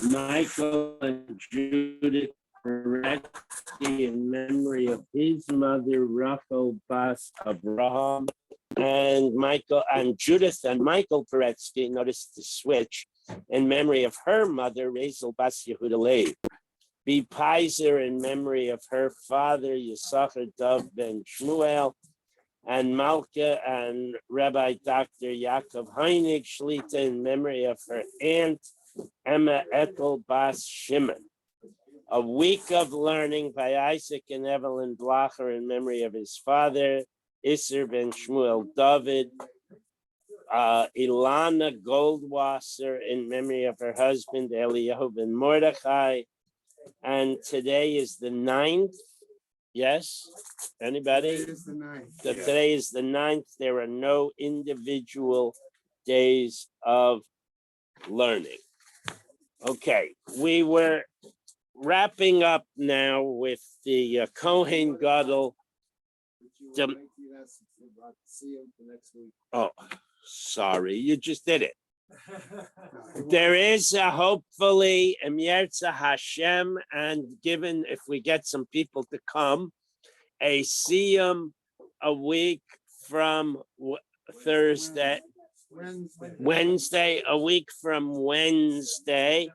Michael and Judith Koretsky in memory of his mother, Rachel Bas Abraham, and Michael and Judith and Michael Koretsky, notice the switch, in memory of her mother, Rachel Bas Yehuda Leib. Be Pizer in memory of her father, Yisachar Dov ben Shmuel, and Malka and Rabbi Dr. Yaakov Heinig Shlita in memory of her aunt, Emma Ethel Bas Shimon. A week of learning by Isaac and Evelyn Blacher in memory of his father, Isser ben Shmuel David. Ilana Goldwasser in memory of her husband, Eliyahu ben Mordechai. And today is the 9th. Yes? Anybody? Today is the 9th. So today is the 9th. There are no individual days of learning. Okay, we were wrapping up now with the Kohen Gadol. Oh, sorry, you just did it. There is hopefully Emyerza Hashem, and given if we get some people to come, a siyum a week from Thursday. Wednesday, a week from Wednesday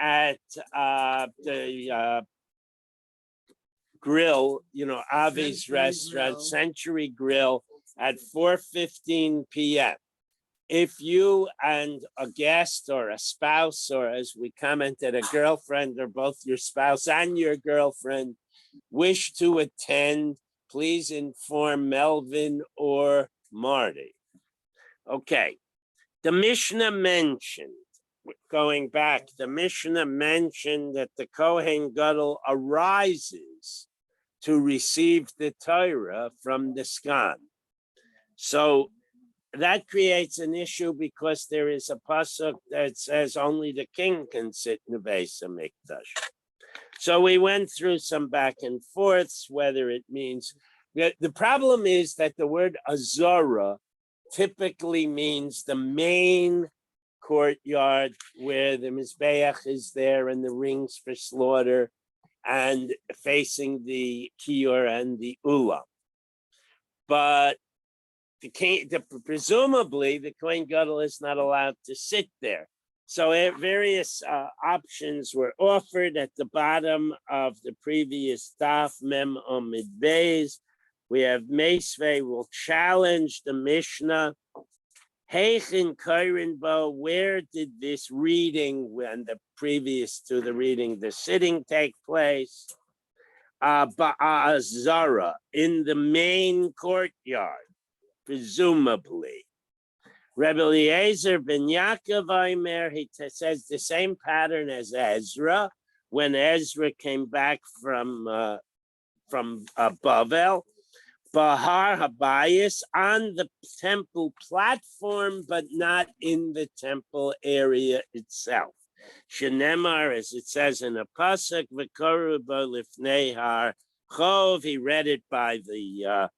at the grill, Avi's restaurant, Century Grill at 4:15 p.m. If you and a guest or a spouse, or as we commented, a girlfriend, or both your spouse and your girlfriend wish to attend, please inform Melvin or Marty. Okay, the Mishnah mentioned, going back, the Mishnah mentioned that the Kohen Gadol arises to receive the Torah from the Skan. So that creates an issue because there is a pasuk that says only the king can sit in the Beis HaMikdash. So we went through some back and forths, whether it means, the problem is that the word azara typically means the main courtyard where the Mizbeach is there and the rings for slaughter and facing the Kior and the Ulam. But presumably the Kohen Gadol is not allowed to sit there. So various options were offered at the bottom of the previous daf, Mem Omid Beis. We have Meisvei will challenge the Mishnah. Heichin Kairin Bo, where did this reading, when the previous to the reading, the sitting take place? Ba'azara, in the main courtyard, presumably. Rebbe Eliezer ben Yaakov Aimer, he says the same pattern as Ezra, when Ezra came back from Bavel. Bahar Habayis, on the temple platform, but not in the temple area itself. Shenemar, as it says in a pasuk, v'koru bo lifnei har chov. He read it by the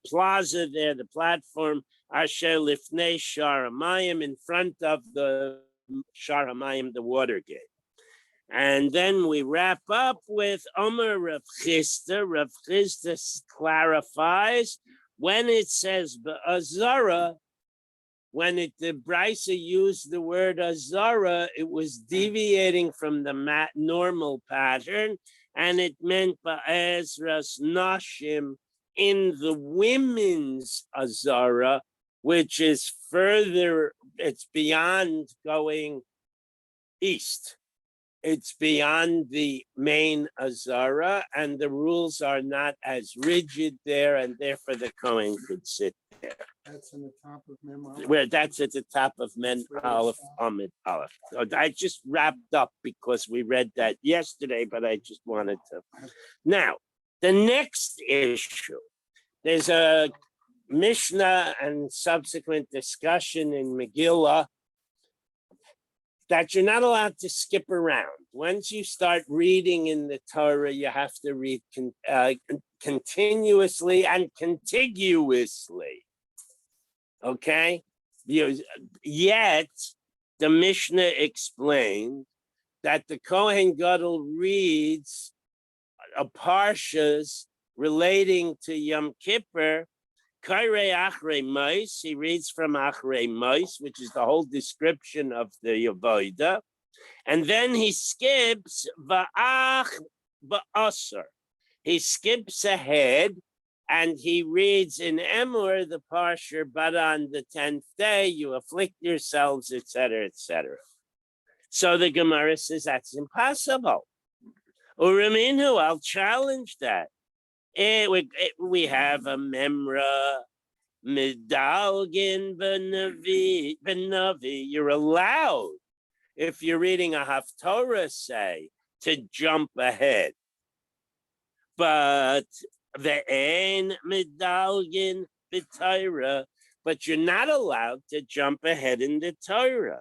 plaza there, the platform. Asher lifnei shar hamayim, in front of the shar hamayim, the water gate. And then we wrap up with Omer Rav Chisda. Rav Chisda clarifies when it says Azara, when the Brisa used the word Azara, it was deviating from the normal pattern, and it meant Ba'ezras Nashim, in the women's Azara, which is further, it's beyond going east. It's beyond the main Azara, and the rules are not as rigid there, and therefore the Kohen could sit there. That's in the top of Mem Aleph. Where that's at the top of Mem Aleph, Amid Aleph. So I just wrapped up because we read that yesterday, but I just wanted to. Now, the next issue, there's a Mishnah and subsequent discussion in Megillah that you're not allowed to skip around. Once you start reading in the Torah, you have to read continuously and contiguously, okay? Yet the Mishnah explained that the Kohen Gadol reads a parshas relating to Yom Kippur, Kairei Achrei Mos, he reads from Achrei Mos, which is the whole description of the Avodah, and then he skips Va'ach Ba'asar. He skips ahead and he reads in Emor, the parsha, but on the 10th day you afflict yourselves, etc., etc. So the Gemara says that's impossible. Uraminu, I'll challenge that. We have a memra, medalgin benavi. You're allowed, if you're reading a haftorah, say, to jump ahead. But the ein medalgin b'Torah, but you're not allowed to jump ahead in the Torah.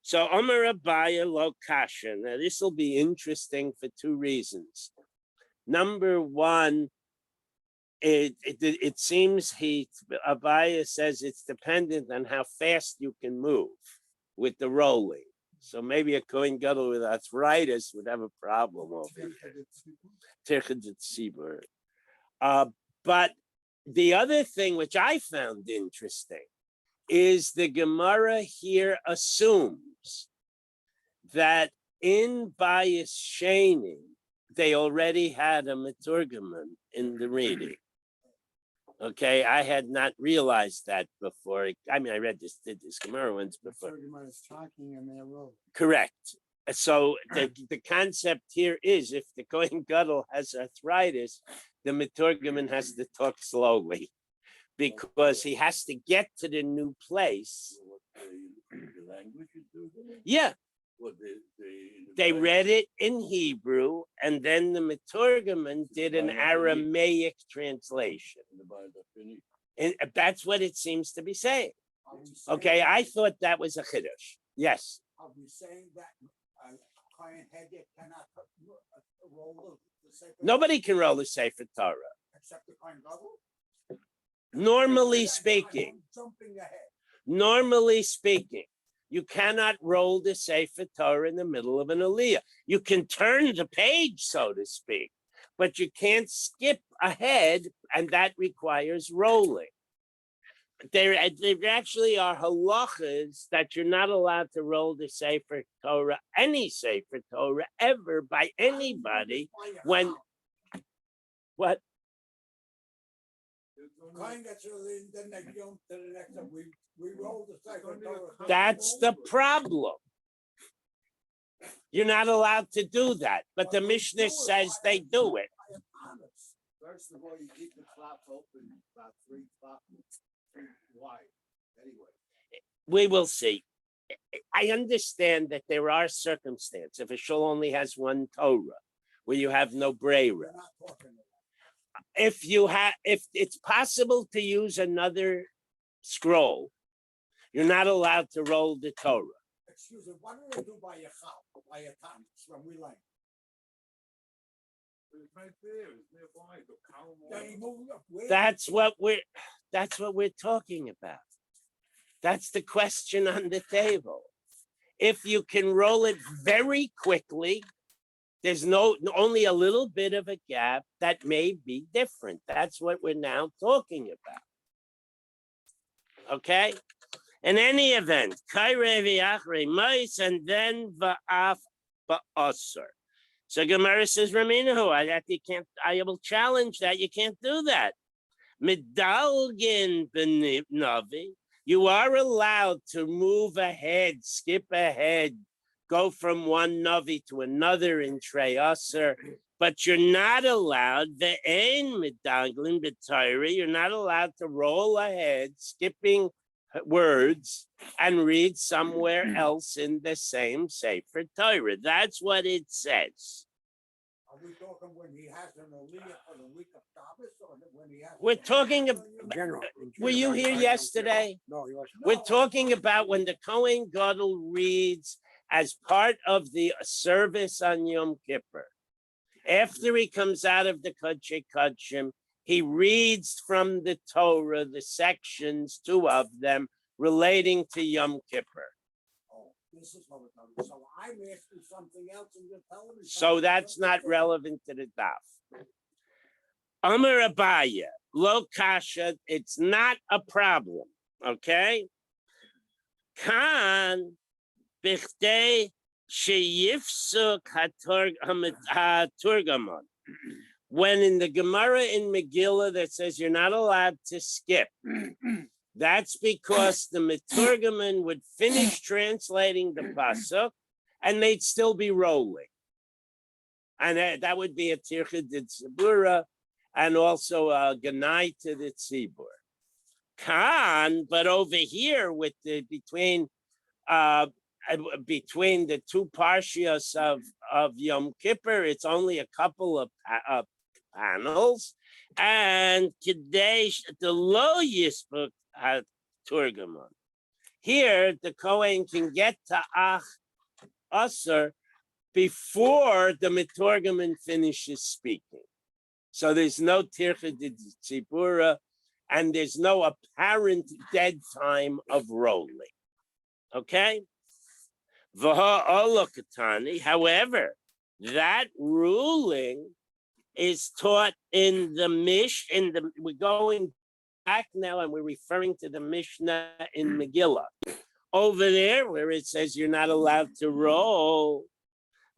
So Omer Abaya lo kasha. Now this will be interesting for two reasons. Number one, it seems Abaya says it's dependent on how fast you can move with the rolling. So maybe a Kohen Gadol with arthritis would have a problem over here. But the other thing which I found interesting is the Gemara here assumes that in Bayis Sheni, they already had a Meturgaman in the reading. Okay, I had not realized that before. I mean, I did this Gemara once before. Correct. So the concept here is if the Kohen Gadol has arthritis, the Meturgaman has to talk slowly because he has to get to the new place. Yeah. They read it in Hebrew, and then the Meturgaman did an Aramaic translation. And that's what it seems to be saying. Okay, I thought that was a chiddush. Yes. Are we saying that Kohen Hedyot cannot roll the Sefer? Nobody can roll the Sefer Torah. Except the Kohen Gadol? Normally speaking. Jumping ahead. Normally speaking. You cannot roll the Sefer Torah in the middle of an aliyah. You can turn the page, so to speak, but you can't skip ahead, and that requires rolling. There actually are halachas that you're not allowed to roll the Sefer Torah, any Sefer Torah, ever by anybody when, what? That's the problem. You're not allowed to do that, but the Mishnah says they do it. First of all, you keep the flap open about 3 feet wide. Anyway, we will see. I understand that there are circumstances. If a shul only has one Torah, where you have no breira. If it's possible to use another scroll, you're not allowed to roll the Torah. Excuse me, what do they do by a Thomas when we learn? That's what we're talking about. That's the question on the table. If you can roll it very quickly, there's only a little bit of a gap, that may be different. That's what we're now talking about. Okay? In any event, Kairei v'achrei Mos, and then va'af ba'asar. So Gemara says, Raminahu, I will challenge that. You can't do that. Medalgin b'navi, you are allowed to move ahead, skip ahead, go from one navi to another in Trei Aser, but you're not allowed, ve'ein medalgin b'Torah, you're not allowed to roll ahead, skipping words, and read somewhere else in the same Sefer Torah. That's what it says. Are we talking when he has an aliyah for the week of Shabbos, or when he has? We're talking about, were you here yesterday? No, he wasn't. We're talking about when the Kohen Gadol reads as part of the service on Yom Kippur. After he comes out of the Kodesh Kodshim, he reads from the Torah, the sections, 2 of them, relating to Yom Kippur. Oh, this is what we're talking about. So I'm asking something else and you're telling me. So something that's not different. relevant to the daf. Amar Abaya, lo kasha, it's not a problem, okay? Kan bichdei sheyifsuk haturgamon. When in the Gemara in Megillah that says you're not allowed to skip, that's because the Meturgaman would finish translating the pasuk and they'd still be rolling. And that would be a tircha de tzibura and also a ganai to the tzibur. Khan, but over here with the between the two parshias of Yom Kippur, it's only a couple of panels, and Kadesh the lo yisbuk turgamon. Here, the Kohen can get to Ach Asr before the Meturgaman finishes speaking. So there's no Tircha de Tzibura, and there's no apparent dead time of rolling. Okay? Vaha Olokatani, however, that ruling is taught in the we're going back now and we're referring to the Mishnah in Megillah. Over there where it says you're not allowed to roll,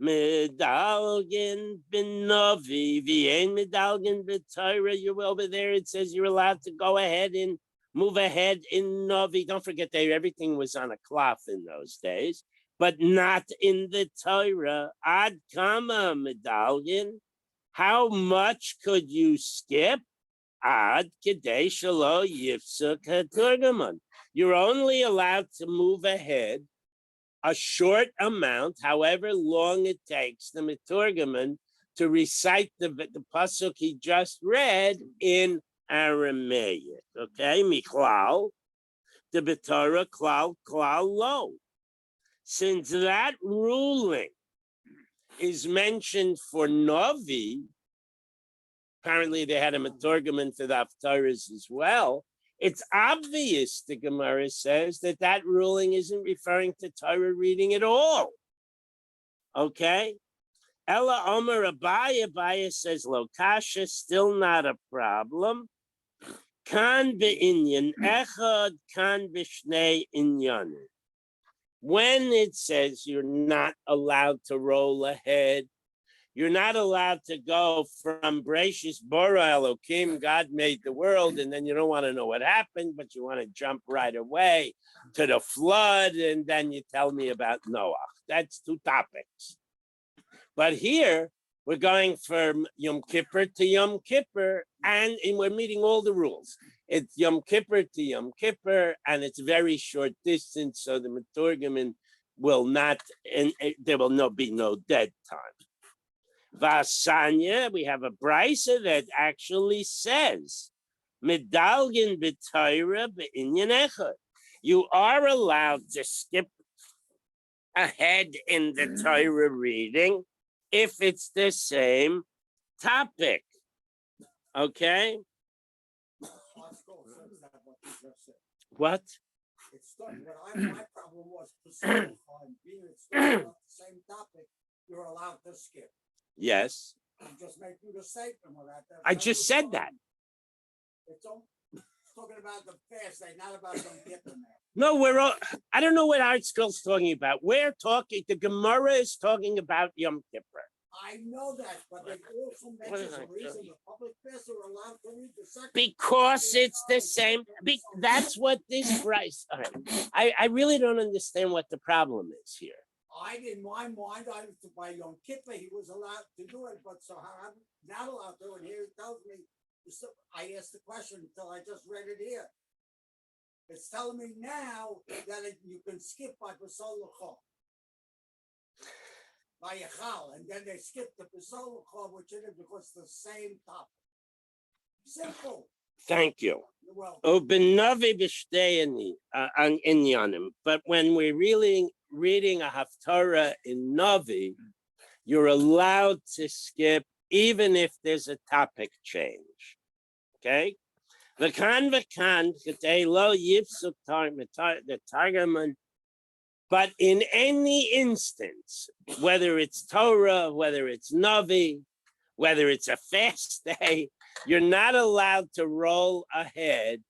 Medalgin bin Novi, Vien Medalgin b'Torah, you're over there, it says you're allowed to go ahead and move ahead in Novi. Don't forget that everything was on a cloth in those days, but not in the Torah. Ad kama Medalgin, how much could you skip? Ad kedei shelo yifsuk haturgamon. You're only allowed to move ahead a short amount, however long it takes the Meturgaman to recite the pasuk he just read in Aramaic. Okay, Miklal, the B'Torah, klal lo. Since that ruling is mentioned for Novi, apparently they had a Meturgaman for the Haftarahs as well. It's obvious, the Gemara says, that ruling isn't referring to Torah reading at all. Okay? Ella Omer Abaya says, Lokasha, still not a problem. Kan be'inyan echad, kan b'shnei inyanim. When it says you're not allowed to roll ahead, you're not allowed to go from Bereshis Bara Elokim, God made the world, and then you don't want to know what happened, but you want to jump right away to the flood, and then you tell me about Noah. That's two topics. But here, we're going from Yom Kippur to Yom Kippur, and we're meeting all the rules. It's Yom Kippur to Yom Kippur, and it's very short distance, so the Meturgaman will not, and there will be no dead time. Vasanya, we have a brisa that actually says, Medalgin b'Torah b'inyan echad. You are allowed to skip ahead in the Torah reading if it's the same topic. Okay? What? It's my problem was being it's the same topic, you're allowed to skip. Yes. You just make you the statement with that. I just said that. It's talking about the fast day, not about them getting there. No, I don't know what Art Skill's talking about. We're talking, the Gemara is talking about Yom Kippur. I know that, but they also mention the reason the public fast are allowed to read the second. Because it's the same. That's what this price. I really don't understand what the problem is here. In my mind, by Yom Kippur, he was allowed to do it, but so I'm not allowed to. And here it tells me, I asked the question until I just read it here. It's telling me now that you can skip by Pesol L'chol. By Yachal, and then they skip the Pesol L'chol, which it is because it's the same topic. Simple. Thank you. You're welcome. But when we're really reading a Haftarah in Navi, you're allowed to skip even if there's a topic change. Okay? The convocant, they lo yipsuk the targaman. But in any instance, whether it's Torah, whether it's Navi, whether it's a fast day, you're not allowed to roll ahead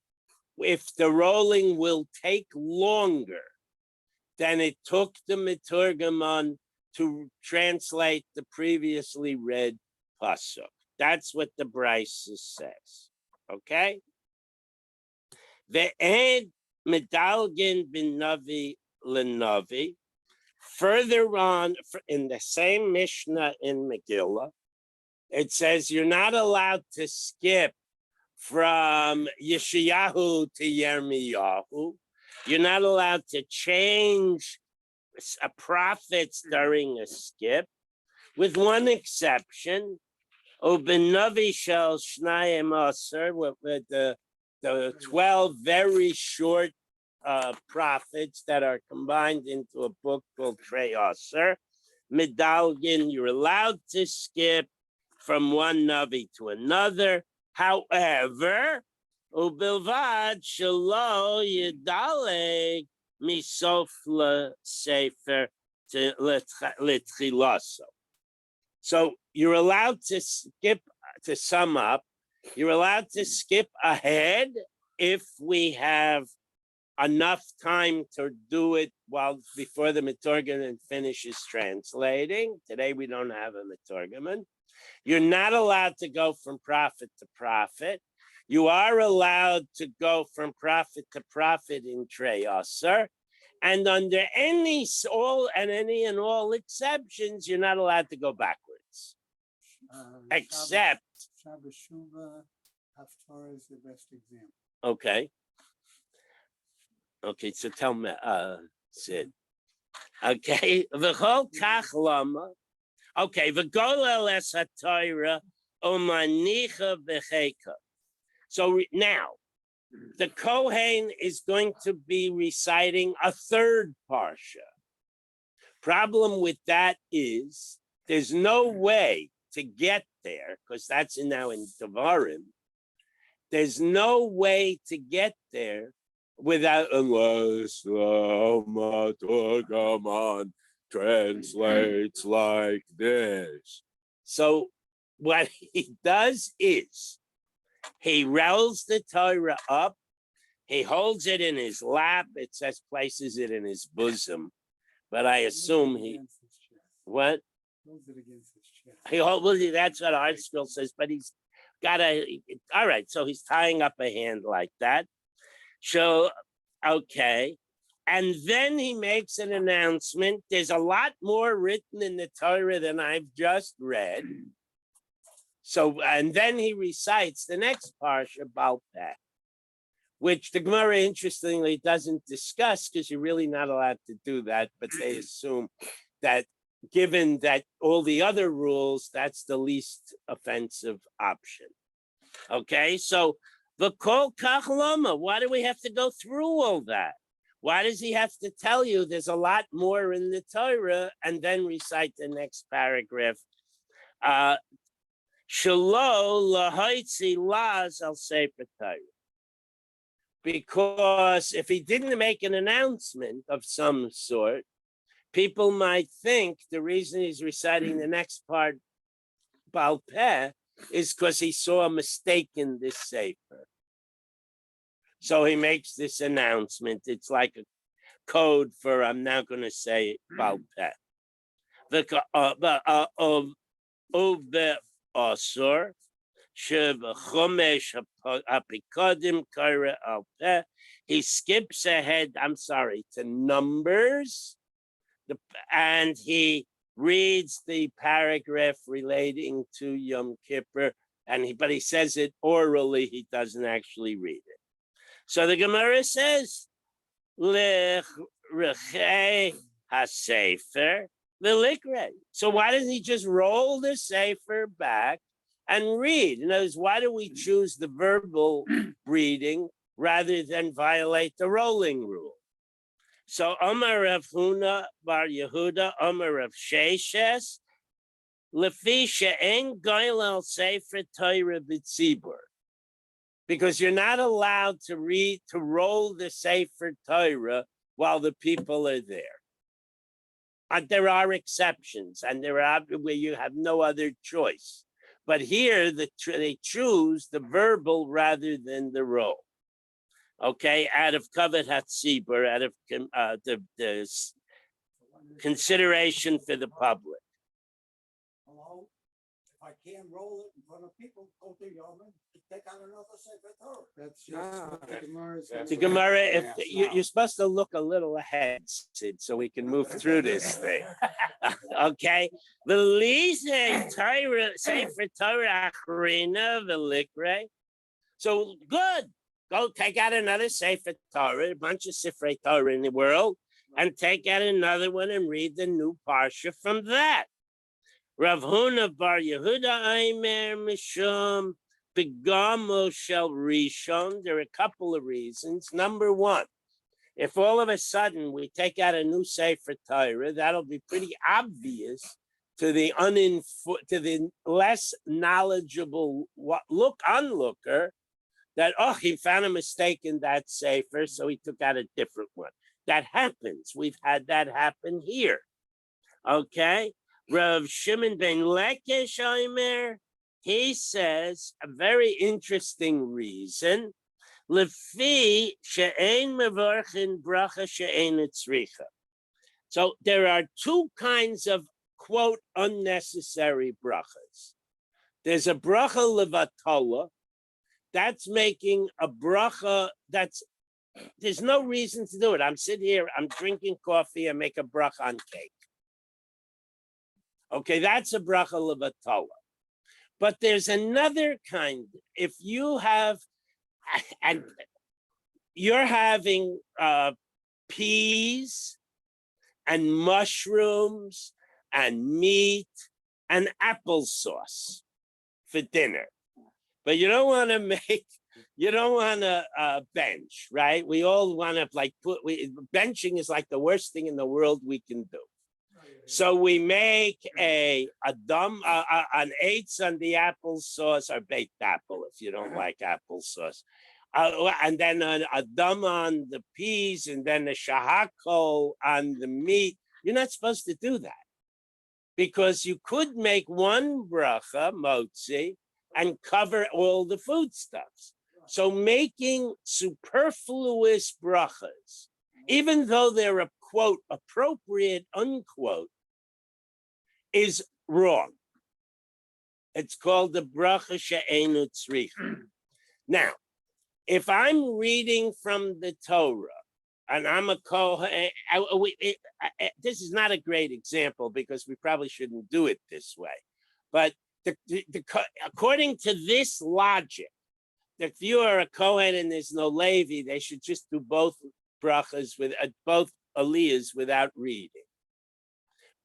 if the rolling will take longer than it took the Miturgamon to translate the previously read pasuk. That's what the Brisa says. Okay? Ve'ed medalgin bin Navi leNavi. Further on in the same Mishnah in Megillah, it says you're not allowed to skip from Yeshayahu to Yirmiyahu. You're not allowed to change prophets during a skip, with one exception. Ubenavi shel shnayim aser, with the 12 very short prophets that are combined into a book called Trei Aser. Medalgin, you're allowed to skip from one Navi to another. However, ubilvad shelo yidale misof sefer litchilaso. So you're allowed to skip, to sum up, you're allowed to skip ahead if we have enough time to do it before the Meturgaman finishes translating. Today we don't have a Meturgaman. You're not allowed to go from prophet to prophet. You are allowed to go from prophet to prophet in Trei Aser. And under any and all exceptions, you're not allowed to go backwards. Except Shabbos Shuvah, Haftarah is the best example. Okay. Okay, so tell me, Sid. Okay, v'chol kach lama. Okay, v'golel es haTorah umanicha b'cheika. So now, the Kohen is going to be reciting a third parsha. Problem with that is there's no way to get there, because that's now in Devarim. There's no way to get there unless the Maturgaman translates like this. So what he does is he rolls the Torah up, he holds it in his lap, it says places it in his bosom, but I assume what? Holds it against his chest. That's what Art Scroll says, but he's got all right, so he's tying up a hand like that. So, okay. And then he makes an announcement. There's a lot more written in the Torah than I've just read. So, and then he recites the next parsha, Baal Peh, which the Gemara, interestingly, doesn't discuss because you're really not allowed to do that, but they assume that given that all the other rules, that's the least offensive option. Okay, so v'kol kach lama, why do we have to go through all that? Why does he have to tell you there's a lot more in the Torah and then recite the next paragraph? Shelo lahaitzi laz al sefer Torah. Because if he didn't make an announcement of some sort, people might think the reason he's reciting the next part, Baal Peh, is because he saw a mistake in this sefer. So he makes this announcement. It's like a code for, I'm now going to say Baal Peh. He skips ahead, I'm sorry, to Numbers, and he reads the paragraph relating to Yom Kippur, but he says it orally, he doesn't actually read it. So the Gemara says, Lech Rechei HaSefer V'Likre. So why doesn't he just roll the Sefer back and read? In other words, why do we choose the verbal reading rather than violate the rolling rule? So Amar Rav Huna Bar Yehuda, Amar Rav Sheshes, Lefi she'en goyel al Sefer Torah b'tzibur. because you're not allowed to roll the Sefer Torah while the people are there. There are exceptions, and there are where you have no other choice. But here, they choose the verbal rather than the roll. Okay, out of Kavod HaTzibur, out of the consideration for the public. Hello? If I can't roll it in front of people, go to yomi, take out another Sefer Torah. That's just what the Gemara is. The Gemara, you're supposed to look a little ahead, Sid, so we can move through this thing. Okay, the Torah Sefer Torah Achrina v'Likre. So good. Go take out another Sefer Torah, a bunch of Sifrei Torah in the world, and take out another one and read the new Parsha from that. Rav Huna bar Yehuda Aimer Mishum Begamo Shel Rishon. There are a couple of reasons. Number one, if all of a sudden we take out a new Sefer Torah, that'll be pretty obvious to the less knowledgeable onlooker that, oh, he found a mistake in that Sefer, so he took out a different one. That happens. We've had that happen here. Okay? Rav Shimon ben Lekesh Omer, he says a very interesting reason. Lefi she'ein mevarchin bracha she'ein tzricha. So there are two kinds of, quote, unnecessary brachas. There's a bracha levatola. That's making a bracha there's no reason to do it. I'm sitting here, I'm drinking coffee, I make a bracha on cake. Okay, that's a bracha levatola. But there's another kind. If you have, and you're having peas and mushrooms and meat and applesauce for dinner. But you don't want to bench, right? We all want to benching is like the worst thing in the world we can do. So we make an eitz on the applesauce, or baked apple if you don't like applesauce. And then a dum on the peas, and then a shahakol on the meat. You're not supposed to do that, because you could make one bracha, motzi, and cover all the foodstuffs. So making superfluous brachas, even though they're a quote appropriate, unquote, is wrong. It's called the bracha she'einu tzricha. Now, if I'm reading from the Torah and I'm a kohen, this is not a great example because we probably shouldn't do it this way. But according to this logic, if you are a Kohen and there's no Levi, they should just do both brachas with both aliyahs without reading.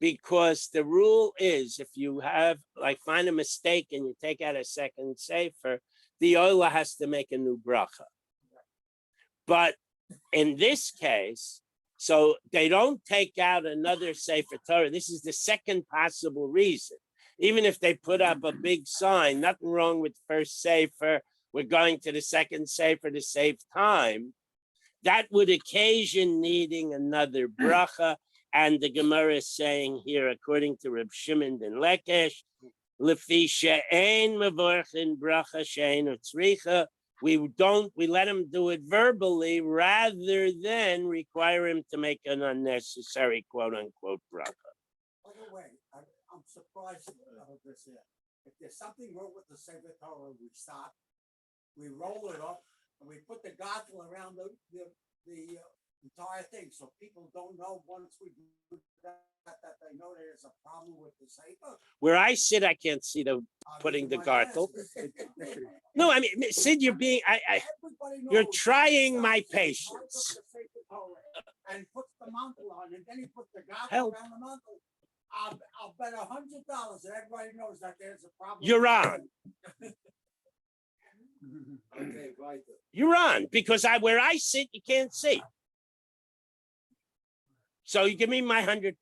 Because the rule is, if you have find a mistake and you take out a second sefer, the oila has to make a new bracha. But in this case, so they don't take out another sefer Torah. This is the second possible reason. Even if they put up a big sign, nothing wrong with first sefer, we're going to the second sefer to save time, that would occasion needing another bracha. And the Gemara is saying here, according to Reb Shimon ben Lekesh, Lefi she'ein mevorchin bracha she'ein tzricha, we let him do it verbally rather than require him to make an unnecessary quote unquote bracha. By the way, I'm surprised about this here. If there's something wrong with the Sefer Torah, we stop, we roll it up, and we put the gadol around the entire thing, so people don't know once we do that they know there's a problem with the Sefer. Where I sit, I can't see putting the gadol. No, I mean, Sid, you're being, you're trying my patience. And puts the mantle on, and then he puts the gadol around the mantle. I'll bet $100 that everybody knows that there's a problem. You're on. Okay, right. You're on, because where I sit, you can't see. So you give me my $100.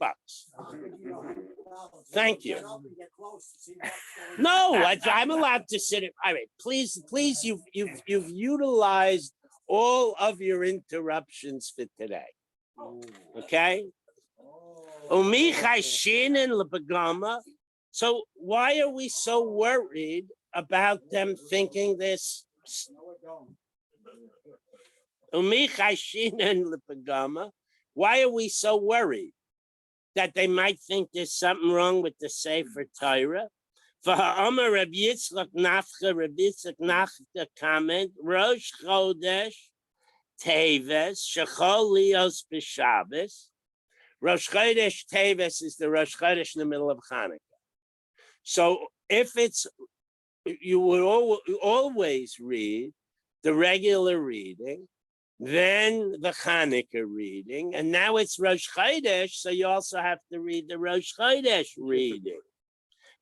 I'll give you $100. knowledge. Thank Get you. up and get close to see what's going on. No, I'm allowed to sit. All right, please, you've utilized all of your interruptions for today. Okay. So why are we so worried about them thinking this? Why are we so worried that they might think there's something wrong with the Sefer Torah? For Ha'amar Reb Yitzchak Nafcha comment, Rosh Chodesh Teves Shechol Lios B'Shabbos. Rosh Chodesh Teves is the Rosh Chodesh in the middle of Hanukkah. So if it's, you would always read the regular reading, then the Hanukkah reading, and now it's Rosh Chodesh, so you also have to read the Rosh Chodesh reading.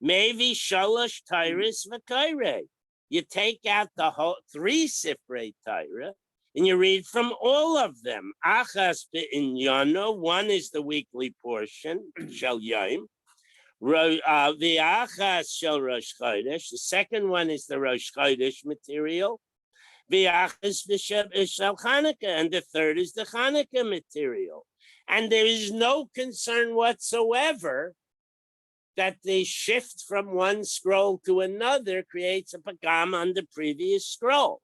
Maybe Shalosh Tyrus V'Kaireh. You take out the whole 3 Sifrei Torah, and you read from all of them. Achas B'inyano, 1 is the weekly portion, Shel Yom. V'achas Shel Rosh Chodesh, the second one is the Rosh Chodesh material. V'achas Shel Chanukah, and the third is the Chanukah material. And there is no concern whatsoever that the shift from one scroll to another creates a pagam on the previous scroll.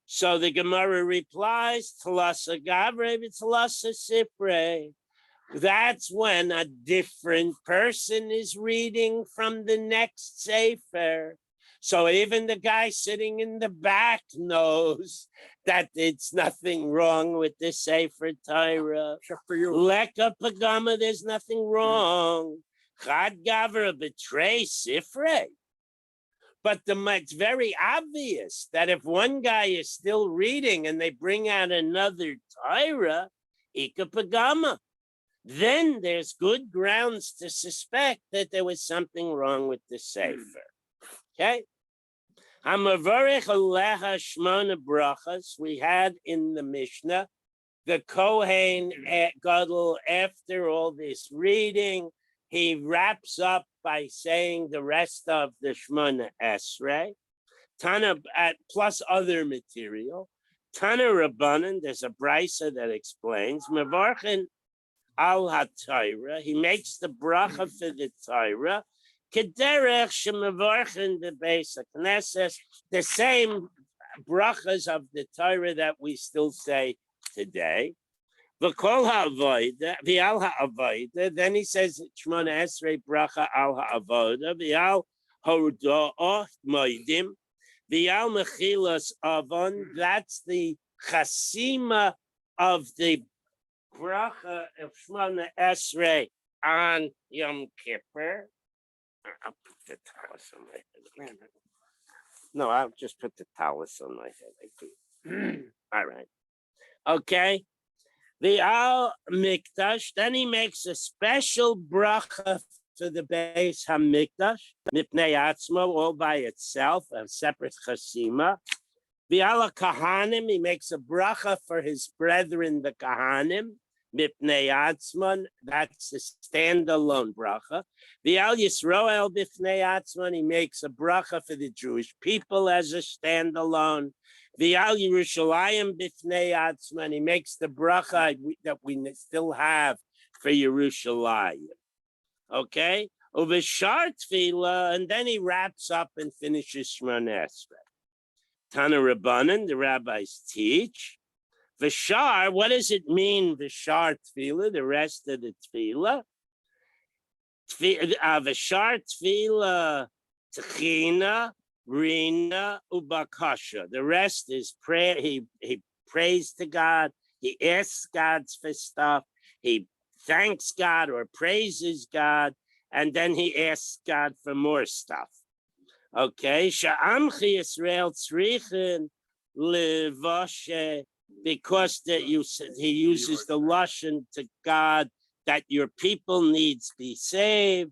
So the Gemara replies, Talasa Gavre, Talasa Sifre. That's when a different person is reading from the next Sefer. So even the guy sitting in the back knows that it's nothing wrong with the Sefer Torah. Except for you. Leka Pagama, there's nothing wrong. Chad Gavra betray Sifre. But it's very obvious that if one guy is still reading and they bring out another Torah, Ika Pagama, then there's good grounds to suspect that there was something wrong with the Sefer. Okay? Hamavarech Alecha Shmona Brachas, we had in the Mishnah, the Kohen Gadol, after all this reading, he wraps up by saying the rest of the Shmona Esrei, Tana plus other material. Tana Rabbanan, there's a brisa that explains, Mevarchin al HaTorah, he makes the bracha for the Torah, Kederech shemevarchin the Beis HaKnesses, the same brachas of the Torah that we still say today. V'kol ha'avoda, v'al ha'avoda, then he says, Shmona Esrei bracha al ha'avoda, v'al ha'uda'ah moedim, v'al mechilas avon, that's the chasima of the bracha of Shmona Esrei on Yom Kippur. I'll put the talus on my head. No, I'll just put the talus on my head. All right. Okay. The Al Mikdash, then he makes a special bracha for the Beis HaMikdash, Mipnei Atzmo, all by itself, a separate chasima. The Al Kahanim, he makes a bracha for his brethren, the Kahanim, Mipnei Atzmon, that's a standalone bracha. The Al Yisroel Bifnei Atzmon, he makes a bracha for the Jewish people as a standalone. The Al Yerushalayim Bifnei Atzmon, he makes the bracha that we still have for Yerushalayim. Okay? Over Shar Tefillah, and then he wraps up and finishes Shmona Esrei. Tana Rabbanan, the rabbis teach. V'shar, what does it mean, V'shar Tefillah, the rest of the Tefillah? V'shar Tefillah, Tchina, Rina, Ubakasha. The rest is prayer. He prays to God. He asks God for stuff. He thanks God or praises God. And then he asks God for more stuff. Okay. Sha'amchi Yisrael tzrichen levashe, because that he uses the lashon to God that your people needs be saved.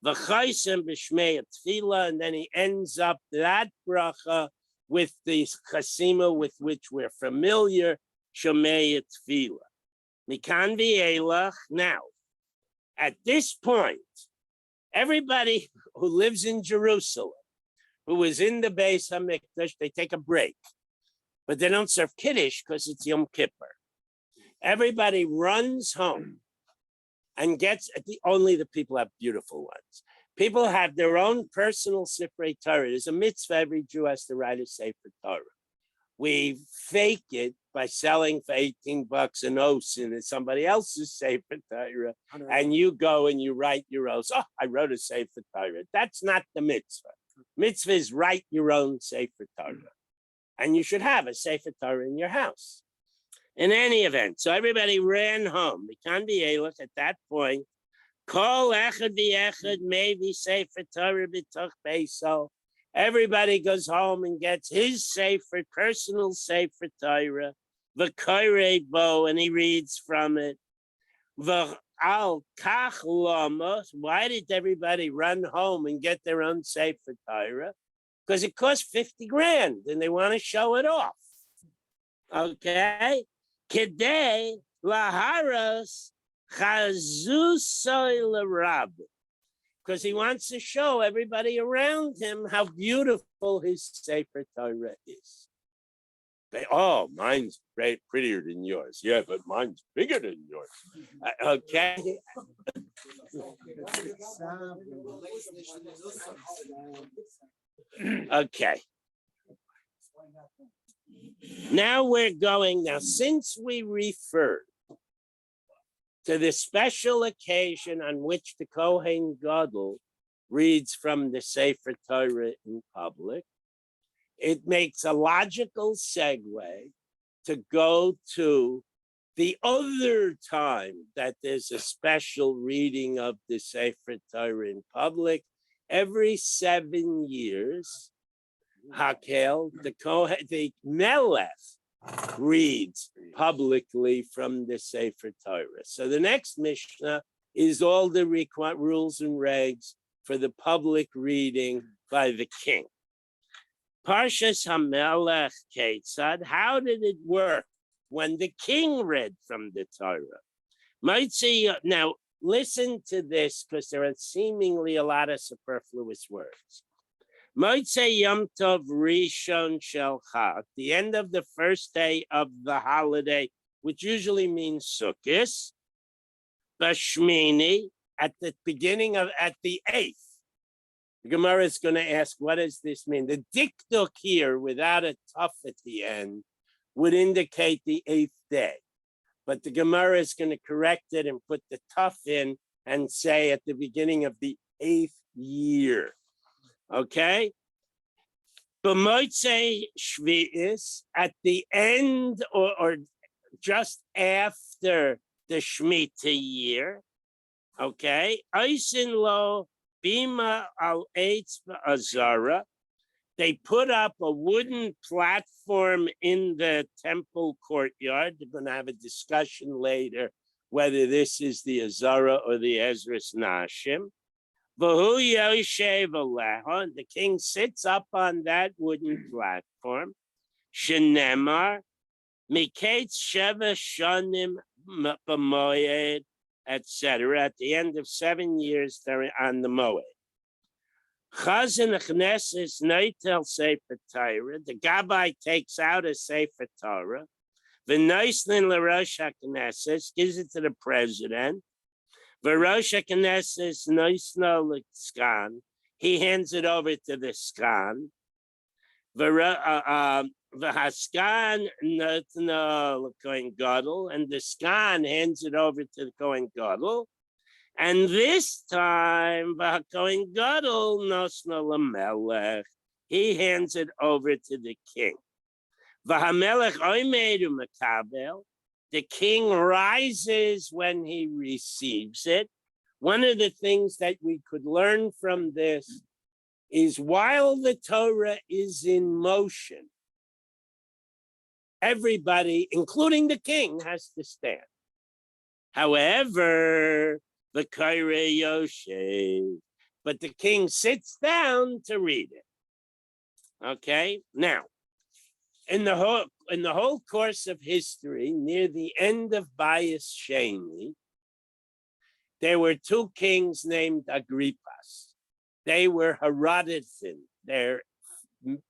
V'chaisem b'shmei tefillah, and then he ends up that bracha with the chasima with which we're familiar, shmei tefillah. Mikan v'elach. Now, At this point, everybody who lives in Jerusalem, who is in the Beis HaMikdash, they take a break, but they don't serve Kiddush because it's Yom Kippur. Everybody runs home and gets, only the people have beautiful ones. People have their own personal Sifrei Torah. There's a mitzvah every Jew has to write a Sefer Torah. We fake it by selling for $18 an os in somebody else's Sefer Torah, and you go and you write your os. Oh, I wrote a Sefer Torah. That's not the mitzvah. Mitzvah is write your own Sefer Torah. And you should have a Sefer Torah in your house. In any event, so everybody ran home. At that point, Kol echad v'echad maybe Sefer Torah b'toch beiso. Everybody goes home and gets his Sefer, personal Sefer Torah, v'koirei bo, and he reads from it. V'al kach lama. Why did everybody run home and get their own Sefer Torah? Because it costs 50 grand and they want to show it off. Okay? Kedei laharos chazusoi l'rab. Because he wants to show everybody around him how beautiful his Sefer Torah is. Oh, mine's prettier than yours. Yeah, but mine's bigger than yours. Okay. Okay. Now since we referred to the special occasion on which the Kohen Gadol reads from the Sefer Torah in public, it makes a logical segue to go to the other time that there's a special reading of the Sefer Torah in public. Every 7 years, Hakel, the Melech, reads publicly from the Sefer Torah. So the next Mishnah is all the rules and regs for the public reading by the king. Parshas HaMelech Ketzad, how did it work when the king read from the Torah? Now, listen to this because there are seemingly a lot of superfluous words. Motzei Yom Tov Rishon Shelcha, at the end of the first day of the holiday, which usually means Sukkot, Bashmini, at the 8th. The Gemara is going to ask, what does this mean? The dikduk here, without a tuf at the end, would indicate the 8th day. But the Gemara is going to correct it and put the tuf in and say at the beginning of the 8th year. Okay? B'motzei Shvi'is, at the end or just after the Shemitah year. Okay? Oisin lo bima al eitz azara. They put up a wooden platform in the temple courtyard. They're going to have a discussion later whether this is the Azara or the Ezras Nashim. The king sits up on that wooden platform. Shenemar, Miketz Sheva Shanim B'Moed, etc. At the end of 7 years, they're on the Moed. Chazan Knesses Noitel Sefer Torah. The Gabbai takes out a Sefer Torah. V'Noislin LaRosh HaKnesses, gives it to the president. V'Rosh HaKnesses Noisno L'Skan, he hands it over to the Skan. V'Haskan Notno L'Kohen Gadol, and the Skan hands it over to the Kohen Gadol. And this time, Kohen Gadol Nosno L'Melech, he hands it over to the king. V'Hamelech Oimedu Makabel, the king rises when he receives it. One of the things that we could learn from this is while the Torah is in motion, everybody, including the king, has to stand. However, the Kairei Yoshev, but the king sits down to read it. Okay, now, in the whole course of history, near the end of Bayis Sheni, There were two kings named Agrippas. They were Herodathan. Their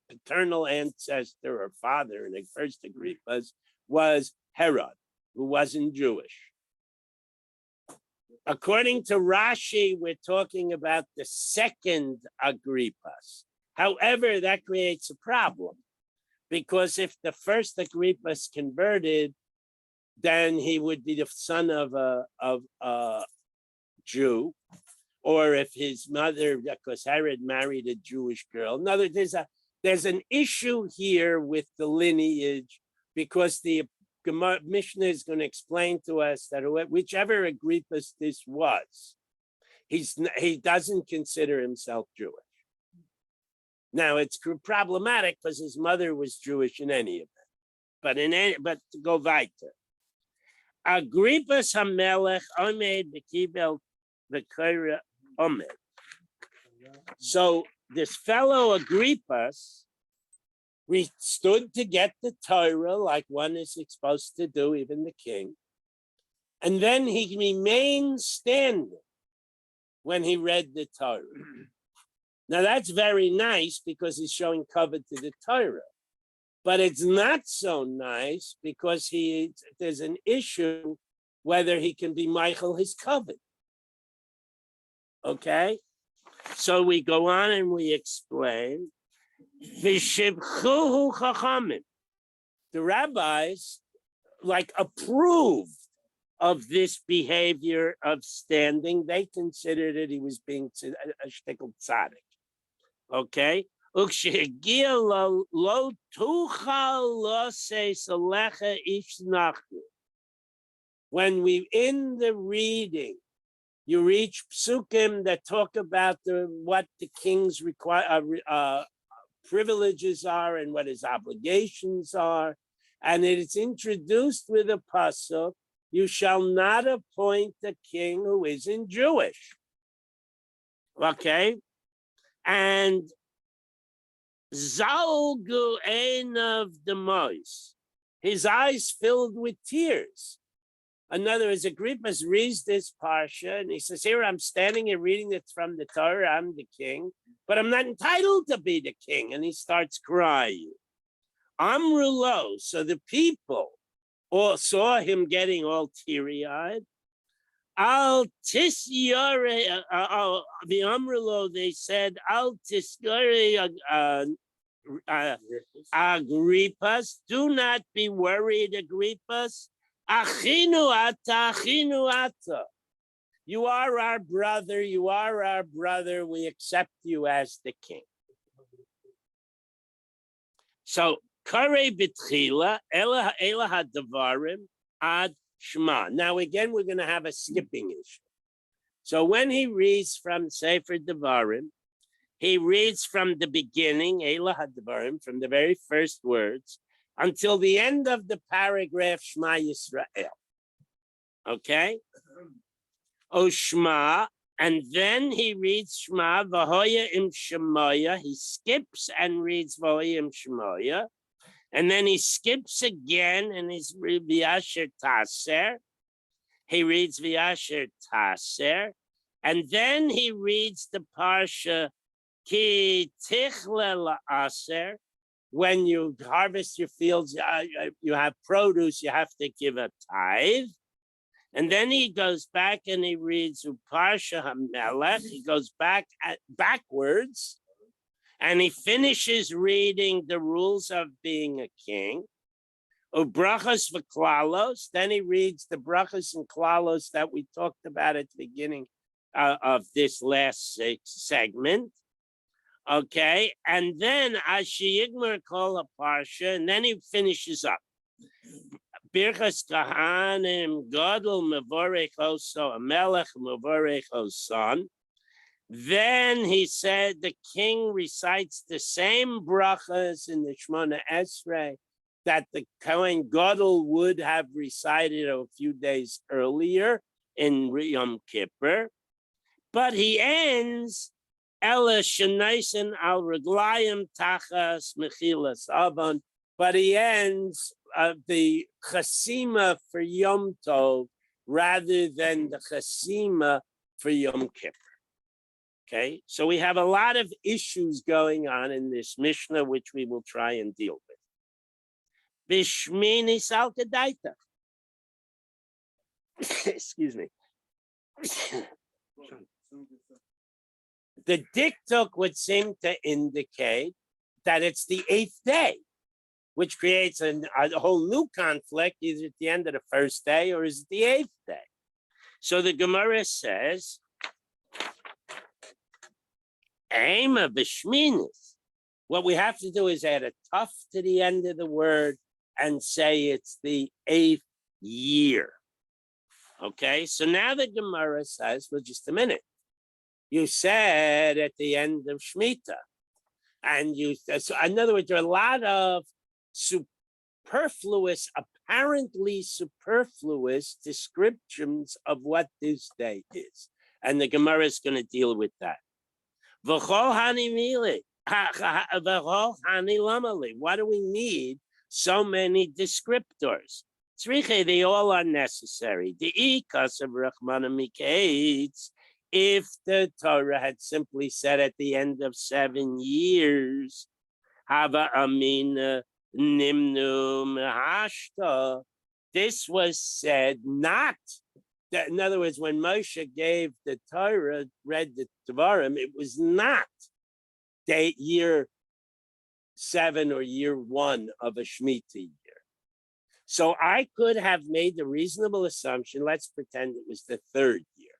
paternal ancestor or father in the first Agrippas was Herod, who wasn't Jewish. According to Rashi, we're talking about the second Agrippas. However, that creates a problem, because if the first Agrippas converted, then he would be the son of a Jew, or if his mother, because Herod married a Jewish girl. In other words, there's an issue here with the lineage, because the Mishnah is going to explain to us that whichever Agrippas this was, he doesn't consider himself Jewish. Now it's problematic because his mother was Jewish in any event. But to go weiter, Agrippas Hamelech Omed Bekibel V'Koira Omed. So this fellow Agrippas, we stood to get the Torah like one is supposed to do, even the king. And then he remained standing when he read the Torah. Now that's very nice because he's showing covet to the Torah. But it's not so nice because there's an issue whether he can be Michael his covet. Okay? So we go on and we explain. V'shibchuhu chachamim. The rabbis approved of this behavior of standing. They considered it he was being a shtickle tzaddik. Okay? Lo tuchal lo se salecha ish nachnu. When we in the reading, you reach psukim that talk about what the king's privileges are and what his obligations are, and it is introduced with a pasuk, you shall not appoint a king who isn't Jewish. Okay? And Zalgu Einav Demois, his eyes filled with tears. In other words, Agrippas reads this parsha and he says, here I'm standing here reading it from the Torah, I'm the king, but I'm not entitled to be the king. And he starts crying. Amrulo, so the people all saw him getting all teary-eyed. Al tisyare, the Amrulo, they said, Al tisyare Agrippas, do not be worried, Agrippas. Achinu ata. You are our brother, we accept you as the king. So, Kare B'tchila, Ela Hadavarim, Ad Shema. Now again, we're going to have a skipping issue. So when he reads from Sefer Devarim, he reads from the beginning, Ela Hadavarim, from the very first words, until the end of the paragraph Shema Yisrael. Okay? O Shema, and then he reads Shema, V'hoya im Shemoya. He skips and reads V'hoya im Shemoya. And then he skips again and he's V'yasher Taser. He reads V'yasher Taser. And then he reads the Parsha Ki Tichle La'aser. When you harvest your fields, you have produce, you have to give a tithe. And then he goes back and he reads Uparsha HaMelech. He goes backwards and he finishes reading the rules of being a king. Ubrachas v'klalos. Then he reads the brachas and klalos that we talked about at the beginning of this last segment. Okay, and then Ashiyigmar kol parsha, and then he finishes up. Birchas kahanim gadol mevorech oso amelech mevorech oson. Then he said the king recites the same brachas in the Shemona Esrei that the Kohen Gadol would have recited a few days earlier in Yom Kippur, but he ends Ela shenaisen al reglayim tachas mechilas avon, but he ends the chasima for Yom Tov rather than the chasima for Yom Kippur. Okay, so we have a lot of issues going on in this Mishnah, which we will try and deal with. Bishmini Salkadaita. Excuse me. The diktuk would seem to indicate that it's the 8th day, which creates a whole new conflict. Either at the end of the first day or is it the 8th day? So the Gemara says, Ema b'shminis. What we have to do is add a tough to the end of the word and say it's the 8th year. Okay, so now the Gemara says, well, just a minute. You said at the end of Shemitah, and so in other words, there are a lot of apparently superfluous descriptions of what this day is. And the Gemara is going to deal with that. Why do we need so many descriptors? They all are necessary. If the Torah had simply said at the end of 7 years, Hava Amina Nimnu Mehashta, this was said not. In other words, when Moshe gave the Torah, read the Devarim, it was not year 7 or year 1 of a Shemitah year. So I could have made the reasonable assumption, let's pretend it was the 3rd year.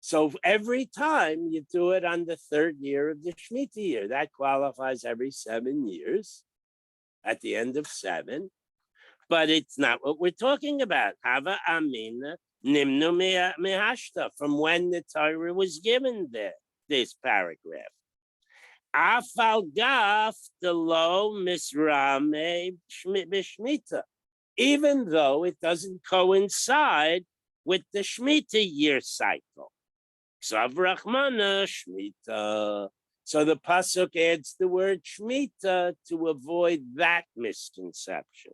So every time you do it on the 3rd year of the Shemitah year, that qualifies every 7 years at the end of 7. But it's not what we're talking about. Hava Amina Nimnu Mehashta, from when the Torah was given there, this paragraph. Afal Gaf Delo Misrame B'Shmita, even though it doesn't coincide with the Shemitah year cycle. Savrachmana Shemitah. So the pasuk adds the word Shemitah to avoid that misconception.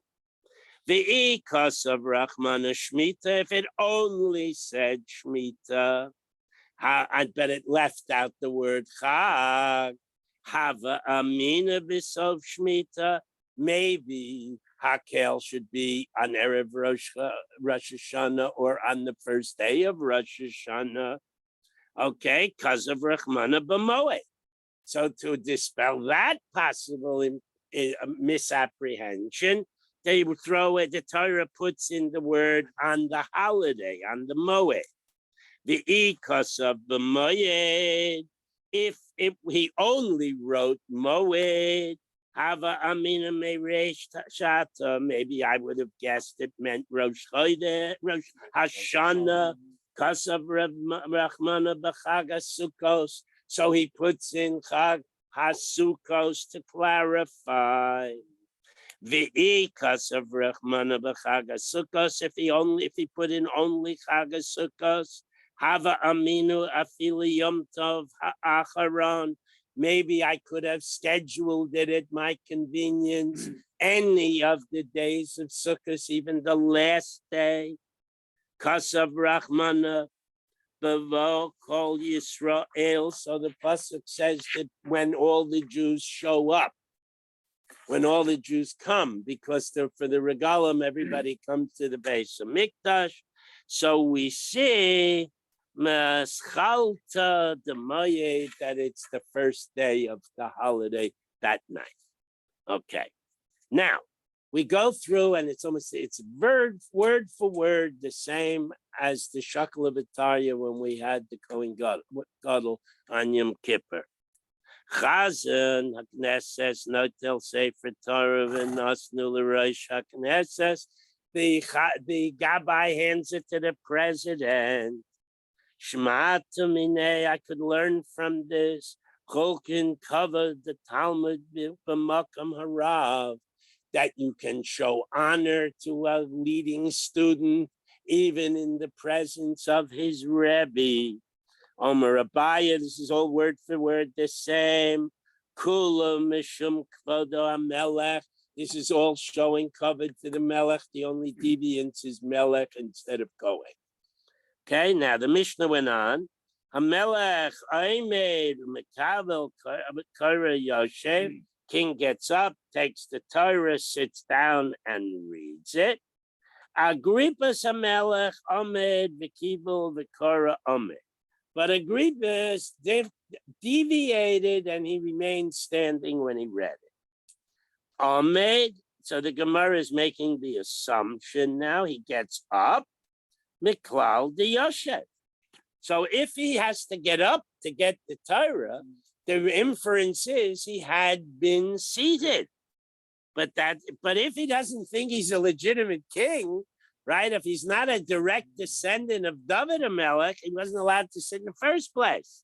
The ikas of Rachmana Shemitah, if it only said Shemitah, but it left out the word Chag, Hava Amina B'Sov Shemitah, maybe Hakel should be on Erev Rosh Hashanah or on the first day of Rosh Hashanah. Okay, because of Rachmana B'Moed. So to dispel that possible misapprehension, they would throw it, the Torah puts in the word on the holiday, on the Moed. The ikas of the Moed, if he only wrote Moed, Hava Amina Meresh Shata, maybe I would have guessed it meant Rosh Hashanah, Kasav Rachmana B'Chag HaSukkos. So he puts in Chag HaSukkos to clarify. The Kasav Rachmana B'Chag HaSukkos, if he put in only Chag HaSukkos, Hava Aminu Afili Yom Tov Ha'acharon, maybe I could have scheduled it at my convenience, any of the days of Sukkot, even the last day. Kasav Rachmana B'Vo Kol Yisrael. So the pasuk says that when all the Jews show up, when all the Jews come, because for the regalim, everybody comes to the base of Mikdash. So we see Maschalta the Moed, that it's the first day of the holiday that night. Okay. Now we go through, and it's word for word the same as the Shakel of Italia when we had the Kohen Gadol on Yom Kippur. Chazan HaKnesses Notel Sefer Torah v'Nosnu L'Rosh HaKnesses. The Gabbai hands it to the president. Shmata Minei, I could learn from this. Cholkin covered the Talmud b'Makam Harav, that you can show honor to a leading student even in the presence of his Rebbe. Omer Abaya, this is all word for word the same. Kula Mishum Kvodo HaMelech. This is all showing covered to the Melech. The only deviance is Melech instead of Kohen. Okay, now the Mishnah went on. Hamelech Aimed Mekabel Kara Yoshev. King gets up, takes the Torah, sits down, and reads it. Agrippas Hamelech Omed V'Kibul V'Kora Omed. But Agrippas deviated, and he remained standing when he read it. Omed. So the Gemara is making the assumption now. He gets up. Miklal de Yoshev. So if he has to get up to get the Torah, the inference is he had been seated. But if he doesn't think he's a legitimate king, right? If he's not a direct descendant of David HaMelech, he wasn't allowed to sit in the first place.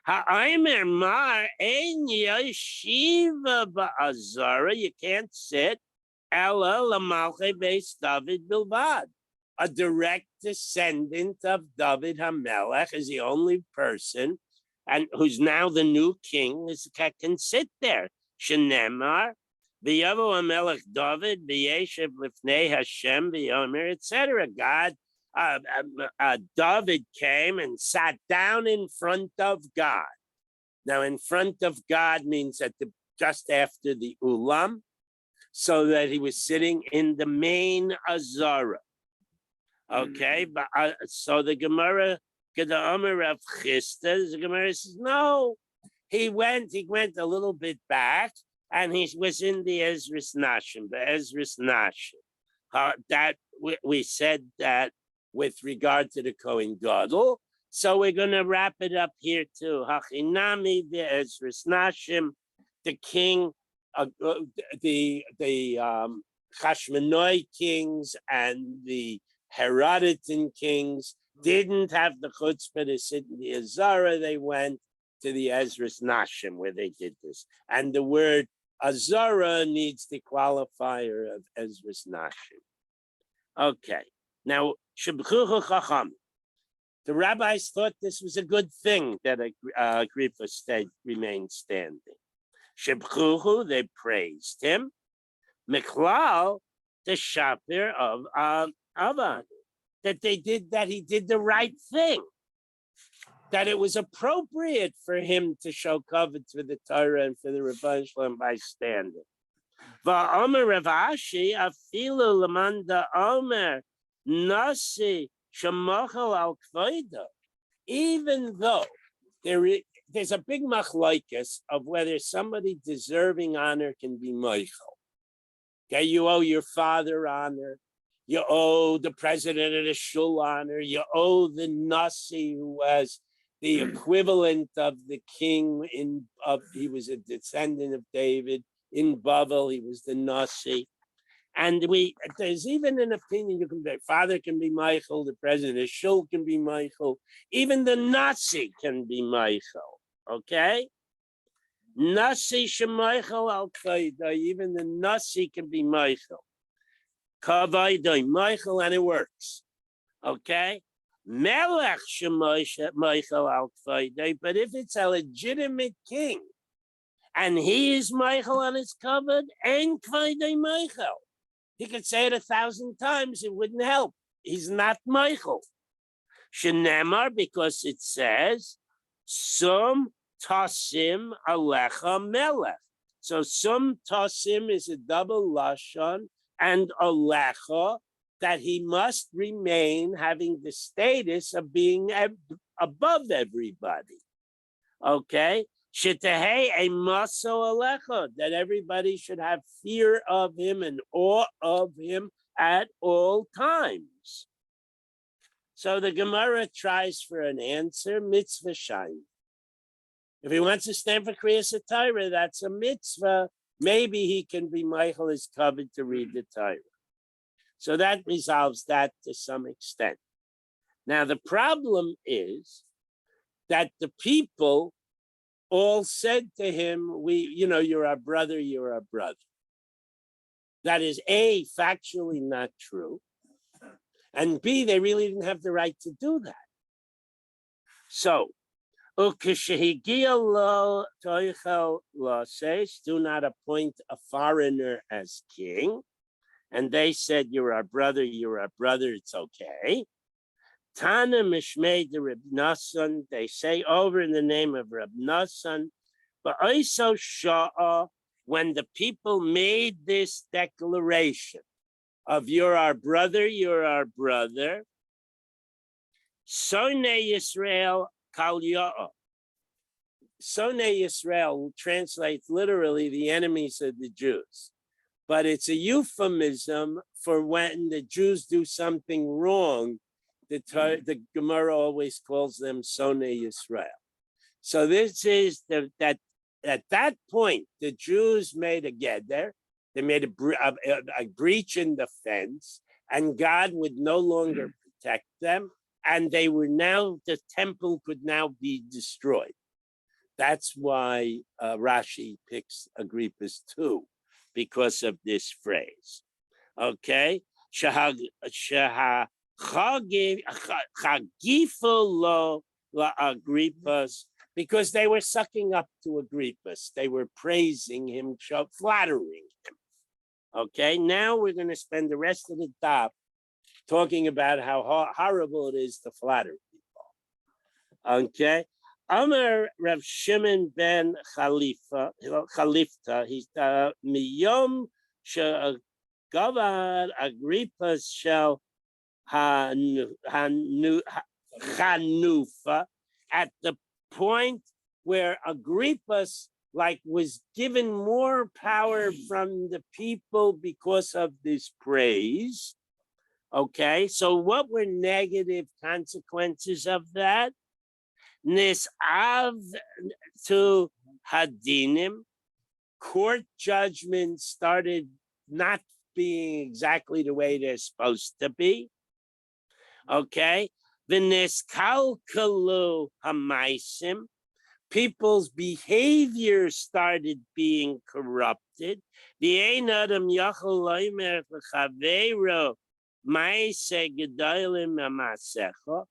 Ha'aymer mar ein yeshiva ba'azara. You can't sit. Ella lamalche beis David bilbad. A direct descendant of David HaMelech is the only person, and who's now the new king, can sit there. Shenemar, v'yavo HaMelech David, v'yeshev lifnei Hashem, v'yomer, etc. God, David came and sat down in front of God. Now, in front of God means just after the ulam, so that he was sitting in the main azara. Okay, but so the Gemara, the Gemara says, no, he went a little bit back, and he was in the Ezras Nashim, that we said that with regard to the Kohen Gadol. So we're going to wrap it up here too. Hachinami, the Ezras Nashim, the king, the Chashmonai kings and the Herodotan kings didn't have the chutzpah to sit in the Azara. They went to the Ezras Nashim where they did this. And the word Azara needs the qualifier of Ezras Nashim. Okay. Now, Shebchuchu Chacham. The rabbis thought this was a good thing that Agrippa remained standing. Shebchuchu, they praised him. Miklal, the shapir of Avan, that he did the right thing, that it was appropriate for him to show covet for the Torah and for the Rebbeinu Shalom by standing. Va'omer Rav Ashi afilu lamanda omer nasi shemachal al kvoida. Even though there's a big machlokes of whether somebody deserving honor can be Michael. Okay, you owe your father honor. You owe the president of the shul honor. You owe the Nasi, who was the equivalent of the king he was a descendant of David. In Bavel, he was the Nasi. And there's even an opinion father can be Michael, the president of the shul can be Michael, even the Nasi can be Michael. Okay? Nasi shemaichel al kvaida, even the Nasi can be Michael. Kavaida, Michael, and it works. Okay? Melech shemaichel al kvaida, but if it's a legitimate king, and he is Michael and it's covered, and kvaida Michael. He could say it 1,000 times, it wouldn't help. He's not Michael. Shenemar, because it says, Sum Tasim Alecha Melech. So Sum Tasim is a double lashon, and Alecha, that he must remain having the status of being above everybody. Okay? Shitahei a maso alecha, that everybody should have fear of him and awe of him at all times. So the Gemara tries for an answer, mitzvah shayin. If he wants to stand for Kriyas HaTorah, that's a mitzvah. Maybe he can be Michael is covered to read the Torah. So that resolves that to some extent. Now the problem is that the people all said to him, you're our brother, you're our brother. That is A, factually not true. And B, they really didn't have the right to do that. So, says, do not appoint a foreigner as king. And they said, you're our brother, it's okay. Tana Mishmei de Reb Nassan, they say over in the name of Reb Nassan, but also Shah, when the people made this declaration of you're our brother, Sone Yisrael Kal Ya'ah. Sone Yisrael translates literally the enemies of the Jews, but it's a euphemism for when the Jews do something wrong. The Gemara always calls them Sone Yisrael. So this is that at that point, the Jews made a geder, they made a breach in the fence, and God would no longer protect them, and they were now, the temple could now be destroyed. That's why Rashi picks Agrippa's 2, because of this phrase. Okay? Chagifo lo Agrippas, because they were sucking up to Agrippas. They were praising him, flattering him. Okay, now we're going to spend the rest of the top talking about how horrible it is to flatter people. Okay, Amar Rav Shimon ben Chalifta, he's miyom shegavad Agrippas shel Chanufa, at the point where Agrippas was given more power from the people because of this praise. Okay, so what were negative consequences of that? Nisav to Hadinim, court judgments started not being exactly the way they're supposed to be. Okay, V'niskalkalu hamaisim, people's behavior started being corrupted. V'ein adam yachol loimer v'chaveiro ma'aseh gedolim ha'masecha.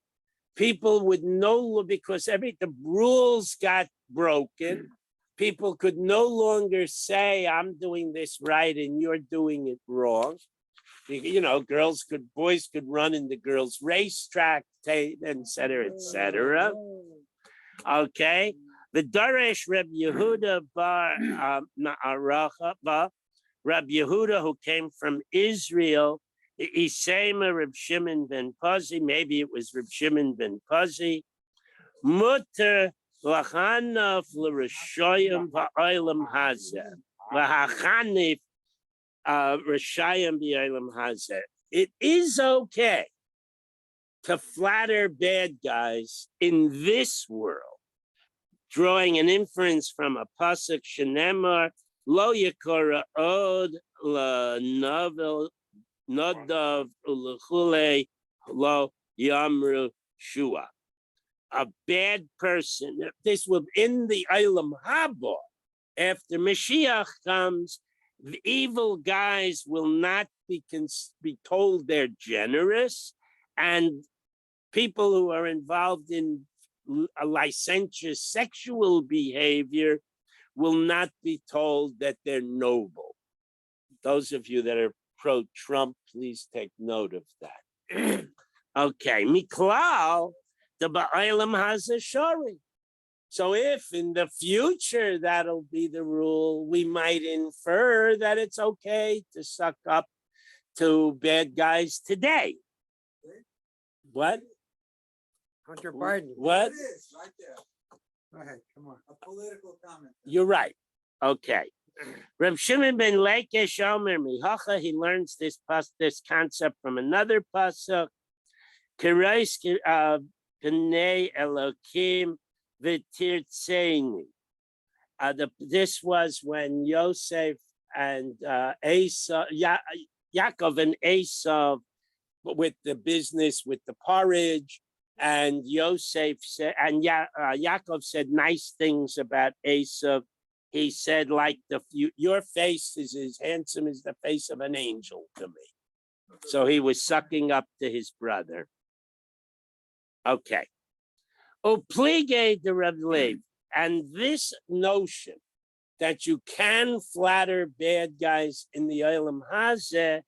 People would know, because the rules got broken. People could no longer say, I'm doing this right and you're doing it wrong. You know, boys could run in the girls' racetrack, et cetera, et cetera. Okay. The Daresh Reb Yehuda bar Na'aracha, Reb Yehuda, who came from Israel, Isema Reb Shimon ben Pazi, maybe it was Reb Shimon ben Pazi, Mutter lachanaf l'rishoyim va'olam hazeh, v'hachanif rishayim v'olam hazeh. It is okay to flatter bad guys in this world, drawing an inference from a pasuk shenemar lo yikora od la'novel Nadav ulechule lo yamru shua. A bad person. This will in the Eilam Haba. After Mashiach comes, the evil guys will not be told they're generous, and people who are involved in a licentious sexual behavior will not be told that they're noble. Those of you that are pro-Trump, please take note of that. Okay, Miklal, the Ba'alam has a shari. So if in the future that'll be the rule, we might infer that it's okay to suck up to bad guys today. What? Hunter Biden. What? It is right there. Go ahead, come on. A political comment. You're right. Okay. Reb Shimon ben Lakish Omer Mihacha, he learns this concept from another pasuk. Kirais Pnei Elokim v'tirtzeini. This was when Yosef and Yaakov and Esau, with the business with the porridge, and Yosef said, and Yaakov said nice things about Esau. He said, like your face is as handsome as the face of an angel to me. So he was sucking up to his brother. Okay. Oplige the Revlev. And this notion that you can flatter bad guys in the Olam Hazeh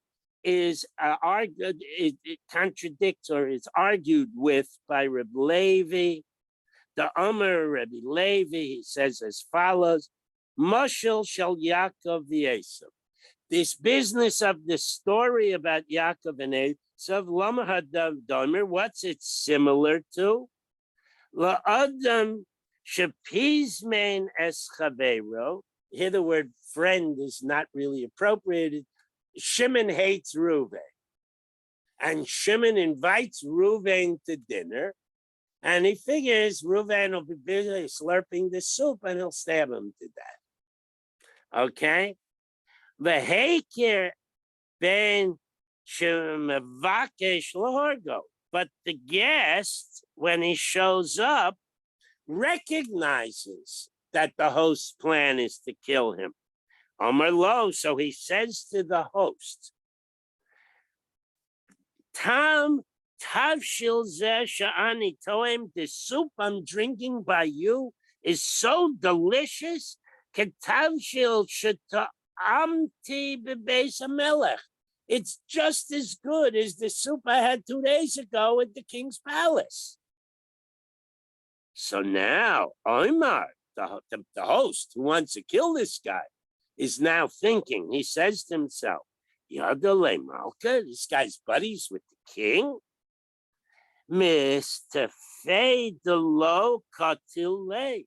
is argued, it contradicts or is argued with by Reb Levi. The Omer Rebbe Levi, he says as follows: Moshel shel Yaakov v'Esav. This business of the story about Yaakov and Esav, Lama Hadav Domer, what's it similar to? La'adam shepizmein es chaveiro. Here the word friend is not really appropriated. Shimon hates Reuven. And Shimon invites Reuven to dinner. And he figures Reuven will be busy slurping the soup and he'll stab him to death. Okay? V'heikir ben shemavakesh lahorgo. But the guest, when he shows up, recognizes that the host's plan is to kill him. Amar lo, so he says to the host, Tam tavshil zeh sha'ani toem, the soup I'm drinking by you is so delicious, ketavshil sheta'amti bebeis hamelech. It's just as good as the soup I had 2 days ago at the king's palace. So now Omar, the host who wants to kill this guy, is now thinking, he says to himself, Yadale Malka, this guy's buddies with the king. Mr. Fedelo Katile.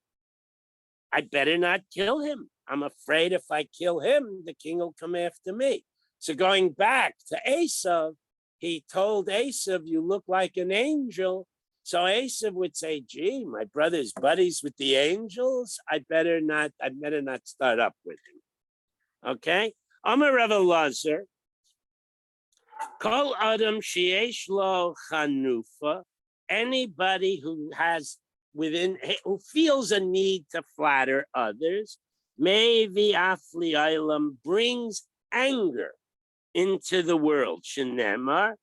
I better not kill him. I'm afraid if I kill him, the king will come after me. So going back to Esav, he told Esav, you look like an angel. So Esav would say, gee, my brother's buddies with the angels. I better not start up with him. Okay? Amar Rav Elazar, Kol Adam Sheyesh Lo Chanufa, anybody who feels a need to flatter others, Mevi Afli Ilam, brings anger into the world. Shenemar,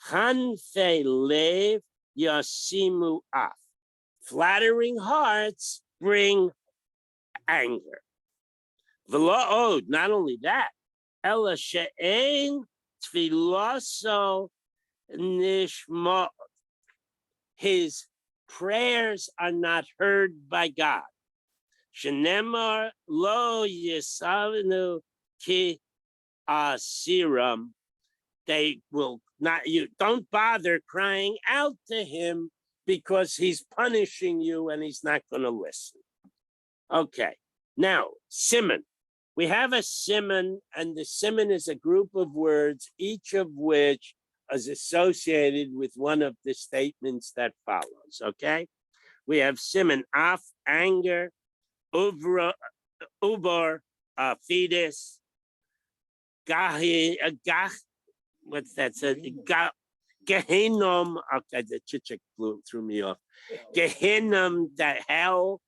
Hanfe Lev Yasimu Af. Flattering hearts bring anger. V'lo, not only that, Ela she'ein tfiloso nishma. His prayers are not heard by God. Shenemar lo yisavnu ki asiram. They will not, you don't bother crying out to him because he's punishing you and he's not going to listen. Okay, now, simon. We have a simon, and the simon is a group of words, each of which is associated with one of the statements that follows, okay? We have simon, af, anger, ubra, ubar, fetus, gahi, gah, what's that? Gehinnom, okay, the chichik threw me off. Gehinnom, the hell,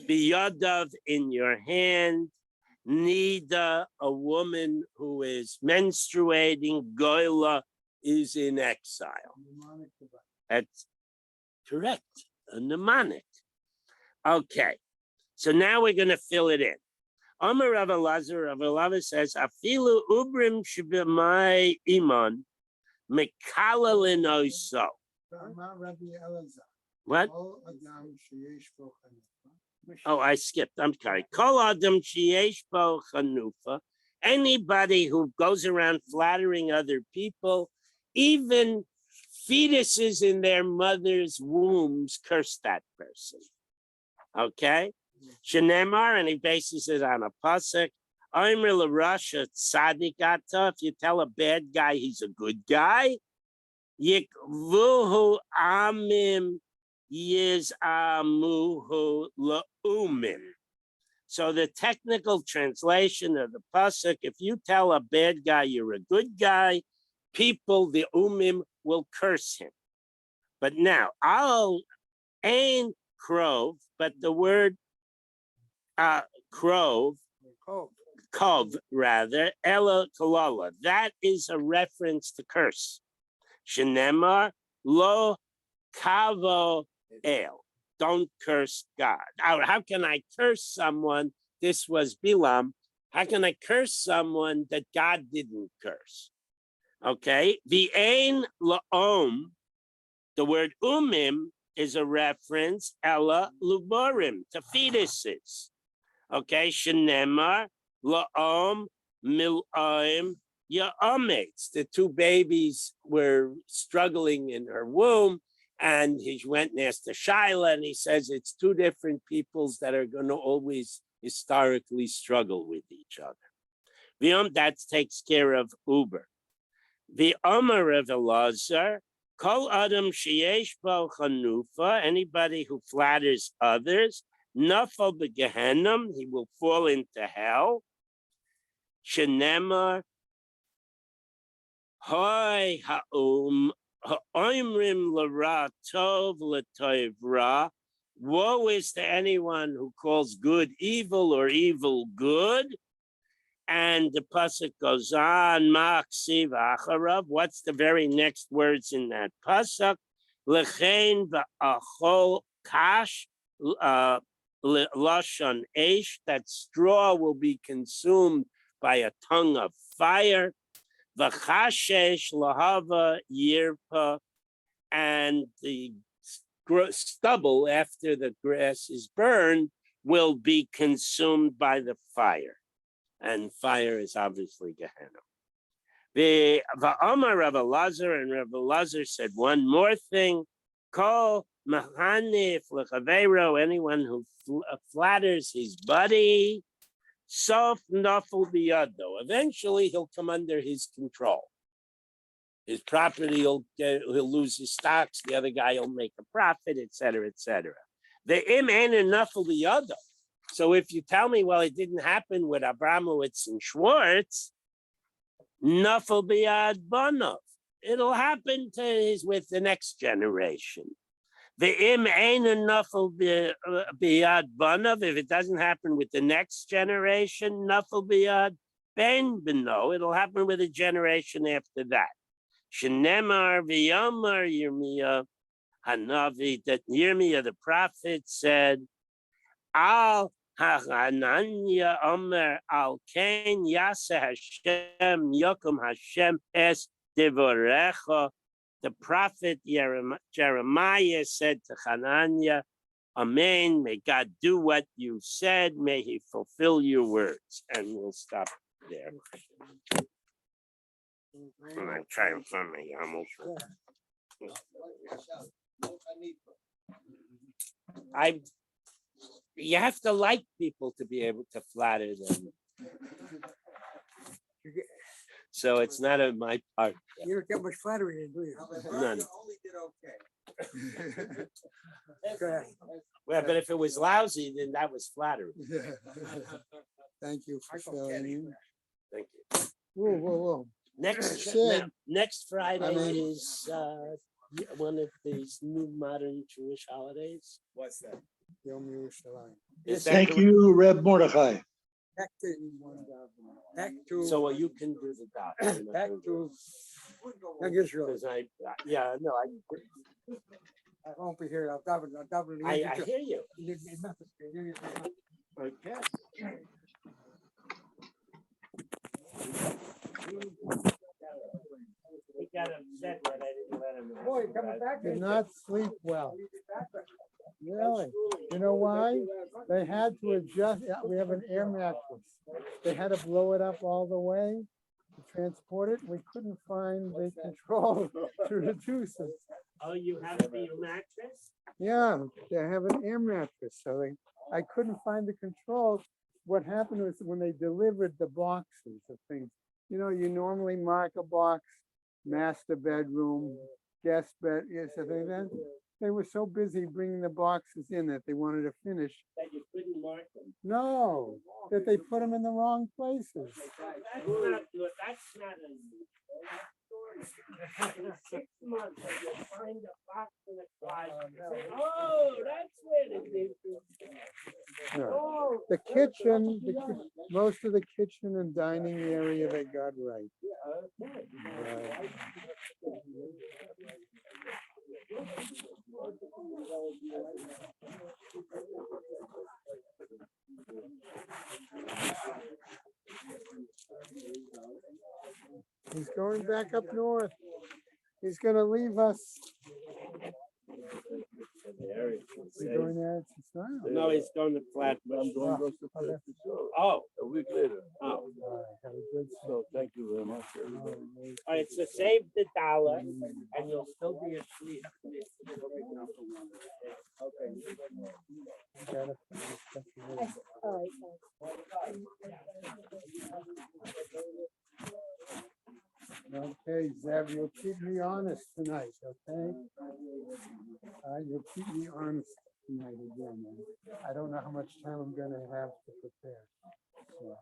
biyadav, in your hand, Nida, a woman who is menstruating, Goyla is in exile. That's correct, a mnemonic. Okay, so now we're going to fill it in. Amar Rav Elazar says, Afilu ubrim shebemai iman, mekalalin oso. What? Oh, I skipped. I'm sorry. Kol adam sheyesh bo chanufa. Anybody who goes around flattering other people, even fetuses in their mother's wombs, curse that person. Okay? Shenemar, and he bases it on a pasuk. Omer l'rasha tzadikata. If you tell a bad guy he's a good guy, yikvuhu amim Yiz amuhu la'umim. So the technical translation of the pasuk, if you tell a bad guy you're a good guy, people, the umim, will curse him. But now, al ain krov, but the word krov, kov rather, ela kalala, that is a reference to curse. Shenemar lo kavo El, don't curse God. How can I curse someone? This was Bilam. How can I curse someone that God didn't curse? Okay, the ein laom, the word umim is a reference ella luborim, to fetuses. Okay, shenemar laom milaim ya'ametz. The two babies were struggling in her womb, and he went and asked the Shaila, and he says it's two different peoples that are going to always historically struggle with each other. That takes care of Uber. The Omer of Elazar, Kol Adam Sheyesh Bo Chanufa, anybody who flatters others, Nafal Begehenim, he will fall into hell. Shenemar, Hoy Ha'um, Ha'oimrim Lara Tov L'Tov Ra. Woe is to anyone who calls good evil or evil good. And the pasuk goes on, Ma'aksiv Acharav. What's the very next words in that pasuk? Lechein va'achol kash lashon eish. That straw will be consumed by a tongue of fire. V'chashesh lahava yirpa. And the stubble after the grass is burned will be consumed by the fire. And fire is obviously Gehenna. The Amar Rav Elazar, and Rav Elazar said one more thing: Kol mahanif lechaveiro, anyone who flatters his buddy, sof naful biyado. Eventually, he'll come under his control. His property, he'll lose his stocks. The other guy will make a profit, etc., etc. The im ain't enough biyado. So if you tell me, well, it didn't happen with Abramowitz and Schwartz, nafal biyad banov. It'll happen with the next generation. The im ain't nafal biyad banov. If it doesn't happen with the next generation, nafal biyad ben beno. It'll happen with a generation after that. Shenemar v'yamar Yirmiyah Hanavi, that Yirmiyah the prophet said, Al Hananya Omer Al Ken Yasa Hashem Yokum Hashem Es Devorecha. The prophet Jeremiah said to Hananya, Amen. May God do what you said. May He fulfill your words. And we'll stop there. I'm trying to find my yarmulke. You have to like people to be able to flatter them. So it's not on my part. You don't get much flattery, do you? None. Only did okay. Well, but if it was lousy, then that was flattering. Thank you for filling in. Thank you. Whoa. Next Friday is one of these new modern Jewish holidays. What's that? Yom Yerushalayim. Thank you, Reb Mordechai. Back to So you can do the document. back to Young Israel. Because I won't be here. I'll definitely. I hear you. Okay. He got upset that I didn't let him. Boy, coming back. Did not sleep well. Really? You know why? They had to adjust. We have an air mattress. They had to blow it up all the way to transport it. We couldn't find the control to reduce it. Oh, you have the mattress? Yeah, they have an air mattress. So I couldn't find the control. What happened was when they delivered the boxes of things, you normally mark a box, master bedroom, guest bed, something like that. They were so busy bringing the boxes in that they wanted to finish. That you couldn't mark them? No, that they put them in the wrong places. That's not good. That's not in 6 months, you'll find a box in a closet. Oh, that's where the Yeah. Oh, The kitchen, most of the kitchen and dining area they got right. He's going back up north. He's gonna leave us. He's going there to smile. No, he's going to Flatbush. Oh, A week later. oh. All right, have a good So thank you very much. everybody. All right, so save the dollar and you'll still be asleep. Okay, Zev, you'll keep me honest tonight, okay? You'll keep me honest tonight again. Man. I don't know how much time I'm gonna have to prepare. So.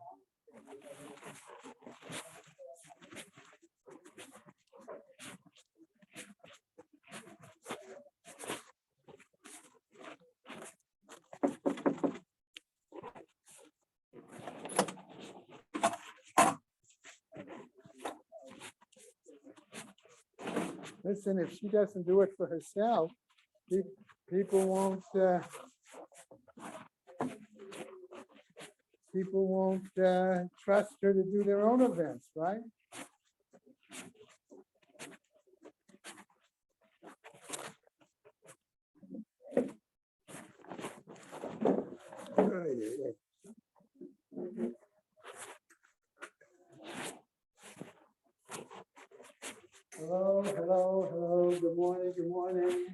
Listen, if she doesn't do it for herself, people won't. People won't trust her to do their own events, right? Hello, hello, hello. Good morning, good morning.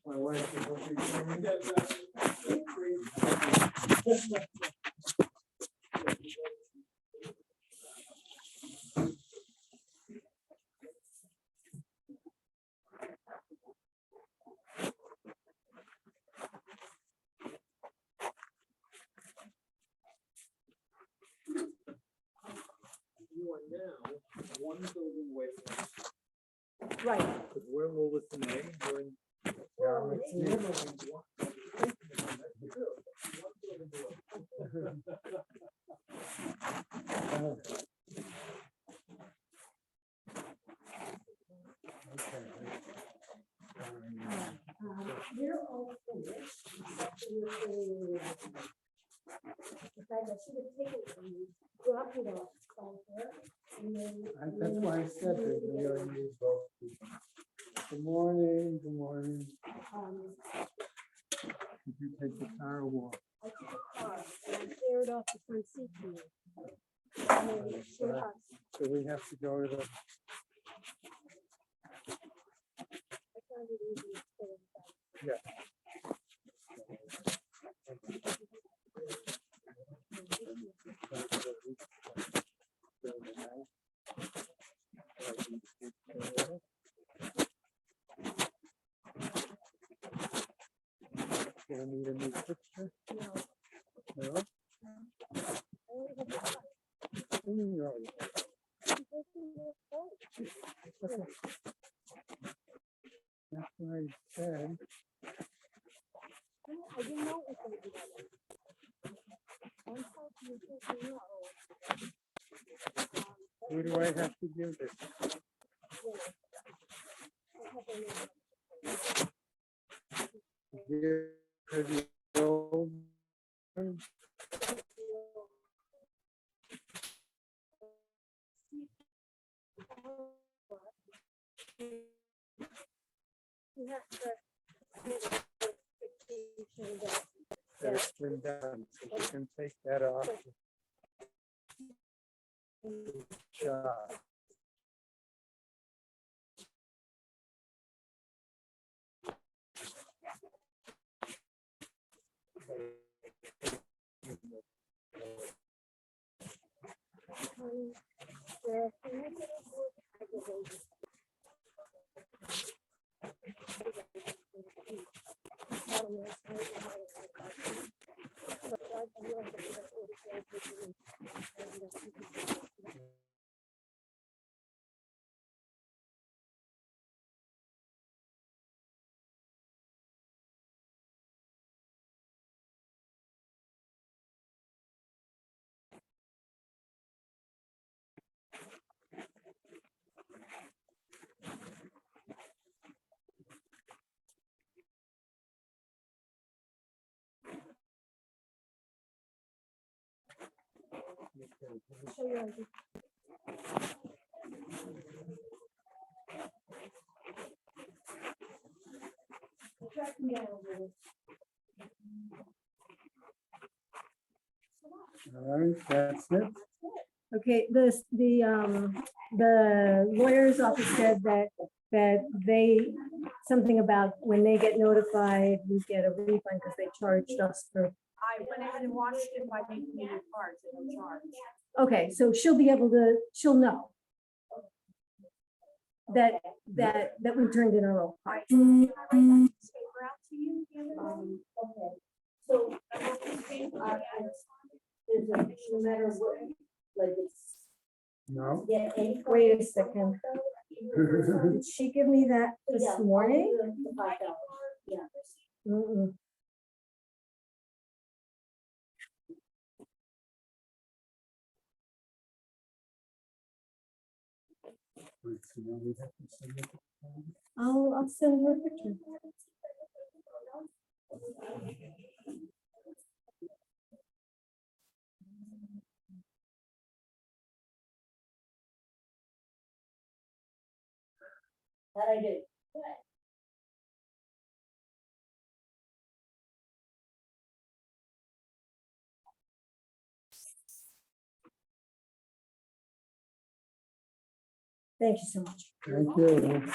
My wife is looking for me. You are now one building away from us. Right. Because we're Williston A, you're in. Yeah, it's me. We're all finished. except for the- In fact, I should have taken it from you, dropped it off, called her, and then. That's why I said that we really need both people. Good morning, good morning. Did you take the car or walk? I took a car and I cleared off the front seat for you. And then for us, So we have to go to the, I found it easy to stay inside. yeah. Do I need a new picture? No, No? I only have the car. No. It's just in your phone. Okay. That's what I said. No, I didn't know it was gonna be that way. I'm sorry, you didn't know. Who do I have to give this? Give her the old one? You have to. Vacation that- That's been done, so we can take that off. Job. The significant work aggravated. Show you ID. Track me down a little. All right, that's it. Okay, the lawyer's office said that they, something about when they get notified, we get a refund because they charged us for. I went ahead and watched it by making new cards at no charge. Okay, so she'll be able to, she'll know that we turned in our own cards. I sent this paper out to you the other day. Okay, so is it no matter what, like it's. No? Yeah. Wait a second. Did she give me that this morning? Mm-mm. Wait, so now we have to submit it. I'll send her a picture. That I do. Thank you so much. Thank you.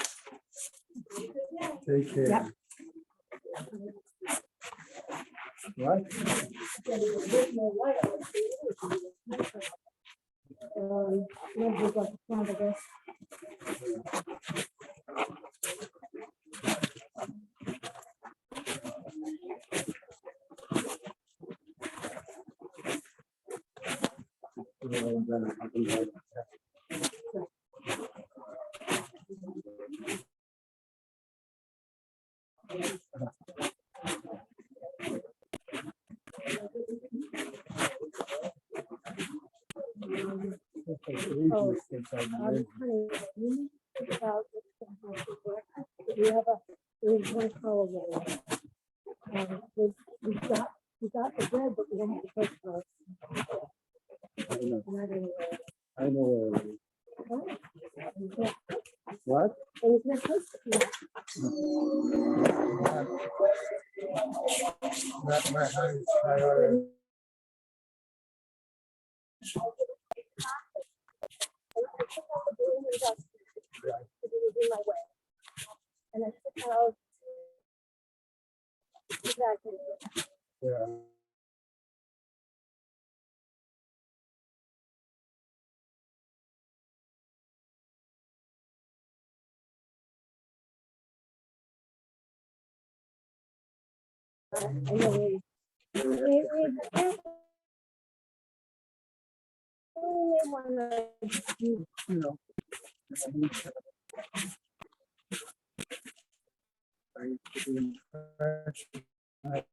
Take care. Yep. What? Nobody got the front of this. Honey, you think about what's gonna have to work. We have there's one color there. We got the bread, but we don't have the first part. Not anywhere. I know where it is. Yeah, What? and it's not supposed to be. Not my highest priority. And I took out. Exactly. Yeah. And then we want to. You know. I